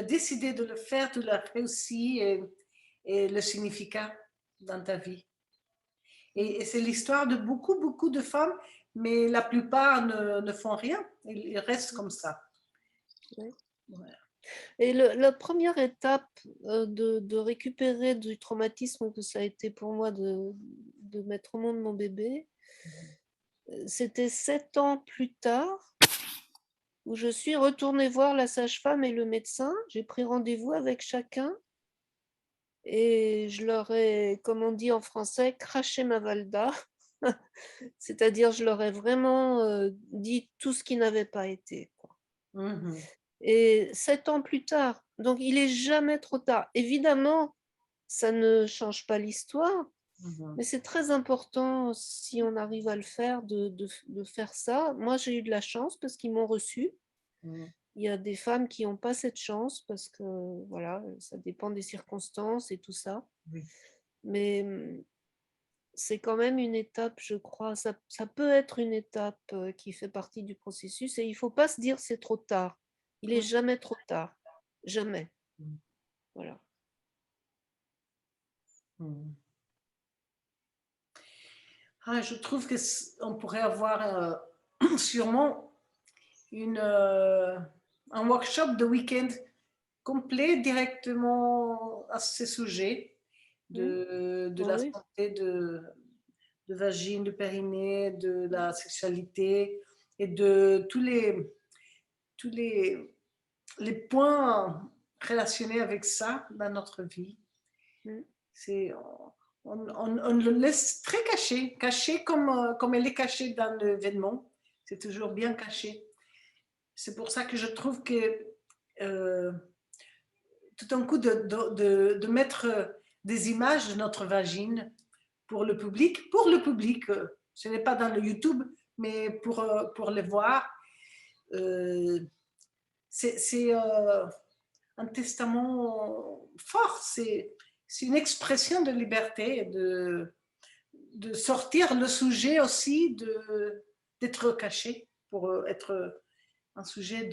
décidé de le faire, tu l'as réussi et le significat dans ta vie. Et c'est l'histoire de beaucoup, beaucoup de femmes, mais la plupart ne font rien. Ils restent comme ça. Ouais. Voilà. Et la première étape de récupérer du traumatisme que ça a été pour moi de mettre au monde mon bébé, c'était 7 ans plus tard où je suis retournée voir la sage-femme et le médecin. J'ai pris rendez-vous avec chacun et je leur ai, comme on dit en français, craché ma valda. C'est-à-dire, je leur ai vraiment dit tout ce qui n'avait pas été, quoi. Et 7 ans plus tard, donc il est jamais trop tard. Évidemment, ça ne change pas l'histoire, mais c'est très important, si on arrive à le faire, de faire ça. Moi, j'ai eu de la chance parce qu'ils m'ont reçu. Il y a des femmes qui n'ont pas cette chance parce que, voilà, ça dépend des circonstances et tout ça. Mais c'est quand même une étape, je crois. Ça peut être une étape qui fait partie du processus et il ne faut pas se dire c'est trop tard. Il n'est jamais trop tard. Jamais. Voilà. Ah, je trouve qu'on pourrait avoir sûrement un workshop de week-end complet directement à ce sujet de la Oui. santé de vagine, de périnée, de la sexualité et de tous les points relationnés avec ça dans notre vie. C'est, on le laisse très caché comme elle est cachée dans l'événement. C'est toujours bien caché. C'est pour ça que je trouve que tout d'un coup de mettre des images de notre vagine pour le public. Ce n'est pas dans le YouTube, mais pour les voir. C'est un testament fort, c'est une expression de liberté, de sortir le sujet aussi, d'être caché pour être un sujet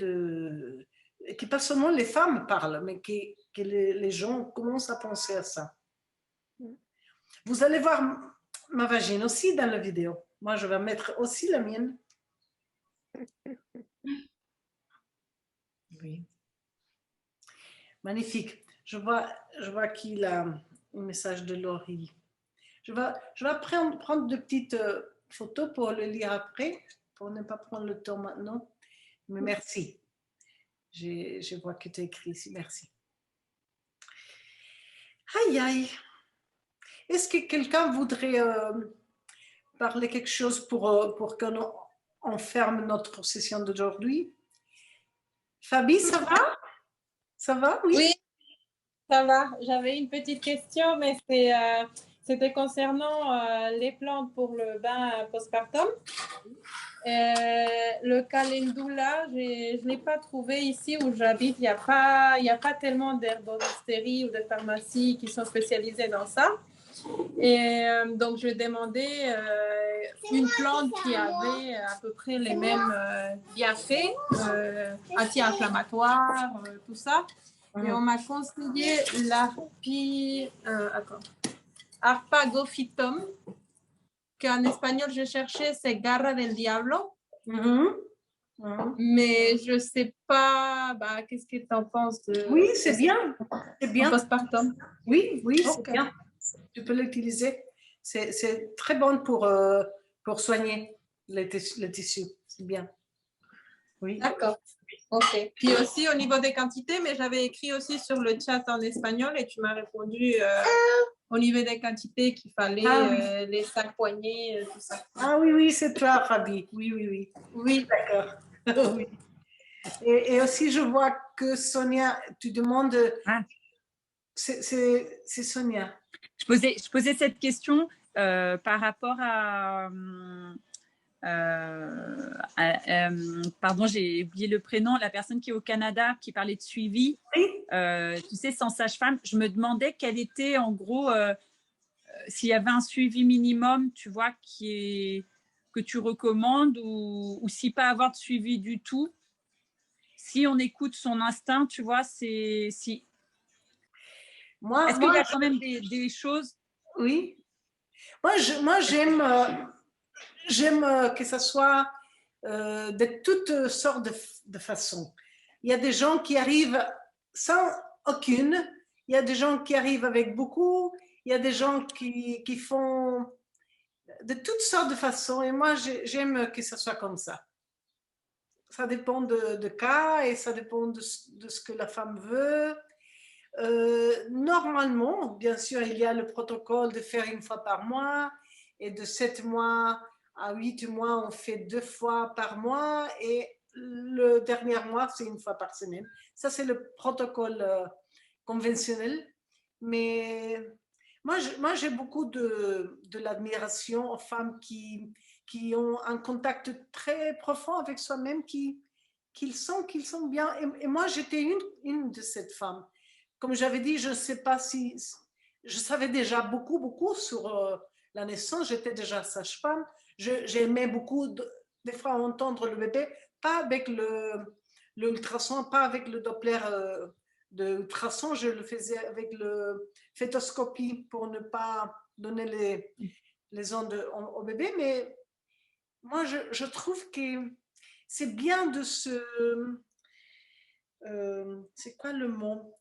qui pas seulement les femmes parlent, mais que les gens commencent à penser à ça. Vous allez voir ma vagine aussi dans la vidéo. Moi, je vais mettre aussi la mienne. Oui. Magnifique. Je vois qu'il a un message de Laurie. Je vais prendre de petites photos pour le lire après, pour ne pas prendre le temps maintenant. Mais merci. Je vois que tu as écrit ici. Merci. Aïe, aïe. Est-ce que quelqu'un voudrait parler quelque chose pour qu'on ferme notre session d'aujourd'hui? Fabi, ça va? Ça va, oui? Oui, ça va. J'avais une petite question, mais c'était concernant les plantes pour le bain postpartum. Le calendula, je ne l'ai pas trouvé ici où j'habite. Il y a pas tellement d'herboristeries ou de pharmacies qui sont spécialisées dans ça. Et donc, je demandais une plante qui avait à peu près les mêmes bienfaits, anti-inflammatoires, tout ça. Et on m'a conseillé Arpagophytum, qu'en espagnol, je cherchais, c'est Garra del Diablo. Mais je ne sais pas, qu'est-ce que tu en penses Oui, c'est bien. C'est bien. Postpartum. Oui, c'est bien. Tu peux l'utiliser. C'est très bon pour soigner les tissus. C'est bien. Oui. D'accord. Ok. Puis aussi au niveau des quantités, mais j'avais écrit aussi sur le chat en espagnol et tu m'as répondu au niveau des quantités qu'il fallait les 5 poignées, tout ça. Ah oui, c'est toi, Fabi. Oui. Oui. D'accord. Oui. Et aussi, je vois que Sonia, tu demandes... C'est Sonia. Je posais cette question par rapport pardon, j'ai oublié le prénom, la personne qui est au Canada, qui parlait de suivi, tu sais, sans sage-femme. Je me demandais quel était en gros, s'il y avait un suivi minimum, tu vois, que tu recommandes ou si pas avoir de suivi du tout. Si on écoute son instinct, tu vois, est-ce qu'il y a quand même des choses? Oui. Moi, j'aime que ça soit de toutes sortes de façons. Il y a des gens qui arrivent sans aucune, il y a des gens qui arrivent avec beaucoup, il y a des gens qui font de toutes sortes de façons. Et moi, j'aime que ça soit comme ça. Ça dépend de cas et ça dépend de ce que la femme veut. Normalement, bien sûr, il y a le protocole de faire 1 fois par mois et de 7 mois à 8 mois, on fait 2 fois par mois et le dernier mois, c'est 1 fois par semaine. Ça, c'est le protocole conventionnel. Mais moi, j'ai beaucoup de l'admiration aux femmes qui ont un contact très profond avec soi-même, qu'ils sont bien. Et moi, j'étais une de ces femmes. Comme j'avais dit, je ne sais pas si... Je savais déjà beaucoup sur la naissance. J'étais déjà sage-femme. J'aimais beaucoup, des fois, entendre le bébé, pas avec l'ultrason, pas avec le Doppler de l'ultrason. Je le faisais avec le fétoscopie pour ne pas donner les ondes au bébé. Mais moi, je trouve que c'est bien de se... c'est quoi le mot?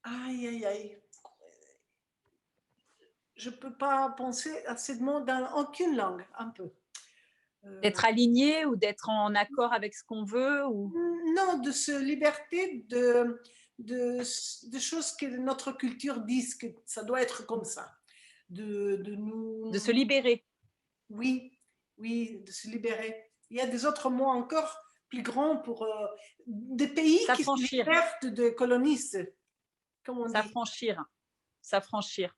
Aïe. Je ne peux pas penser à ces mots dans aucune langue, un peu. D'être aligné ou d'être en accord avec ce qu'on veut ou... Non, de se liberté de choses que notre culture dise que ça doit être comme ça. De se libérer. Oui, de se libérer. Il y a des autres mots encore plus grand pour des pays qui se S'affranchir. libèrent de colonistes. Comme on dit. S'affranchir.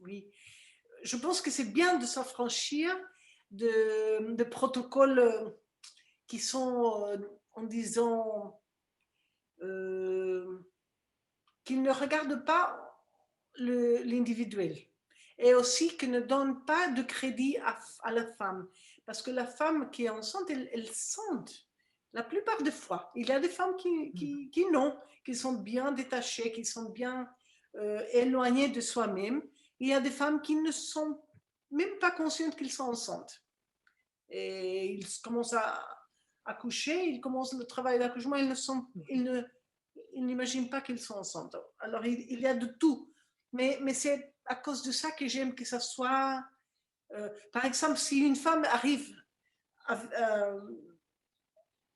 Oui. Je pense que c'est bien de s'affranchir de protocoles qui sont, en disant, qu'ils ne regardent pas l'individuel et aussi qui ne donnent pas de crédit à la femme. Parce que la femme qui est enceinte, elle sent la plupart des fois. Il y a des femmes qui non, qui sont bien détachées, qui sont bien éloignées de soi-même. Il y a des femmes qui ne sont même pas conscientes qu'elles sont enceintes. Et ils commencent à accoucher, ils commencent le travail d'accouchement, ils n'imaginent pas qu'ils sont enceintes. Alors, il y a de tout. Mais c'est à cause de ça que j'aime que ça soit... par exemple, si une femme arrive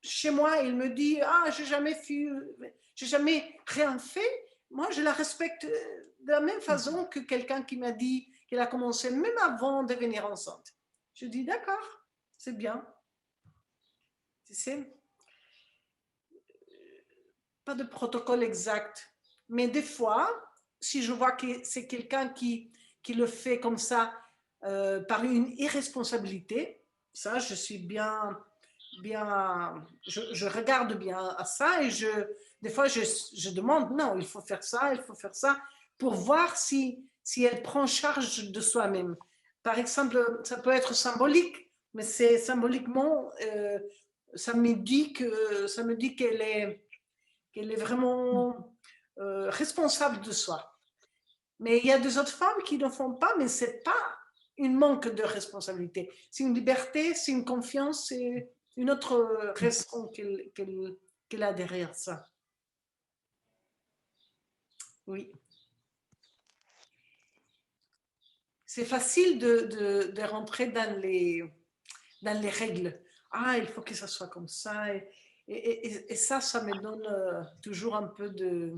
chez moi et elle me dit « Ah, j'ai jamais rien fait », moi, je la respecte de la même façon que quelqu'un qui m'a dit qu'elle a commencé même avant de devenir enceinte. Je dis « D'accord, c'est bien. » Tu sais, pas de protocole exact. Mais des fois, si je vois que c'est quelqu'un qui le fait comme ça par une irresponsabilité, ça, je suis bien, je regarde bien à ça et des fois, je demande, non, il faut faire ça, pour voir si elle prend charge de soi-même. Par exemple, ça peut être symbolique, mais c'est symboliquement, ça me dit qu'elle est vraiment responsable de soi. Mais il y a des autres femmes qui ne font pas, mais ce n'est pas un manque de responsabilité. C'est une liberté, c'est une confiance, c'est une autre raison qu'elle a derrière ça. Oui. C'est facile de rentrer dans les règles. Ah, il faut que ça soit comme ça. Et ça me donne toujours un peu de...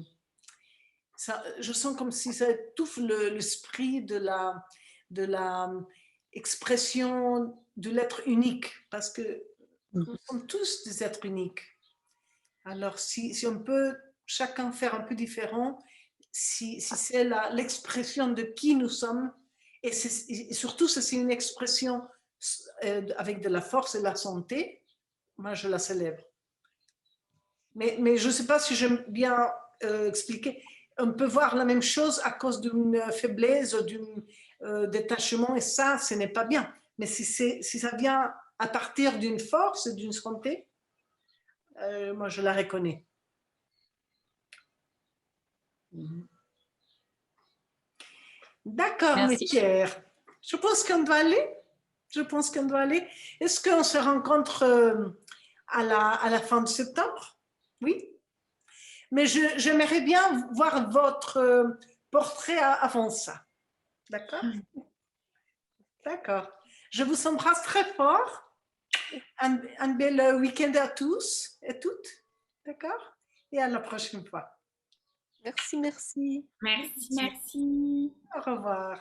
Ça, je sens comme si ça étouffe l'esprit de la expression de l'être unique, parce que nous sommes tous des êtres uniques. Alors, si on peut chacun faire un peu différent, si c'est l'expression de qui nous sommes, et surtout si c'est une expression avec de la force et de la santé, moi je la célèbre. Mais je ne sais pas si j'aime bien expliquer. On peut voir la même chose à cause d'une faiblesse, d'un détachement, et ça, ce n'est pas bien. Mais si ça vient à partir d'une force, d'une santé, moi, je la reconnais. D'accord, mes Pierre. Je pense qu'on doit aller. Est-ce qu'on se rencontre à la fin de septembre? Oui. Mais j'aimerais bien voir votre portrait avant ça. D'accord? D'accord. Je vous embrasse très fort. Un bel week-end à tous et toutes. D'accord? Et à la prochaine fois. Merci, merci. Merci. Au revoir.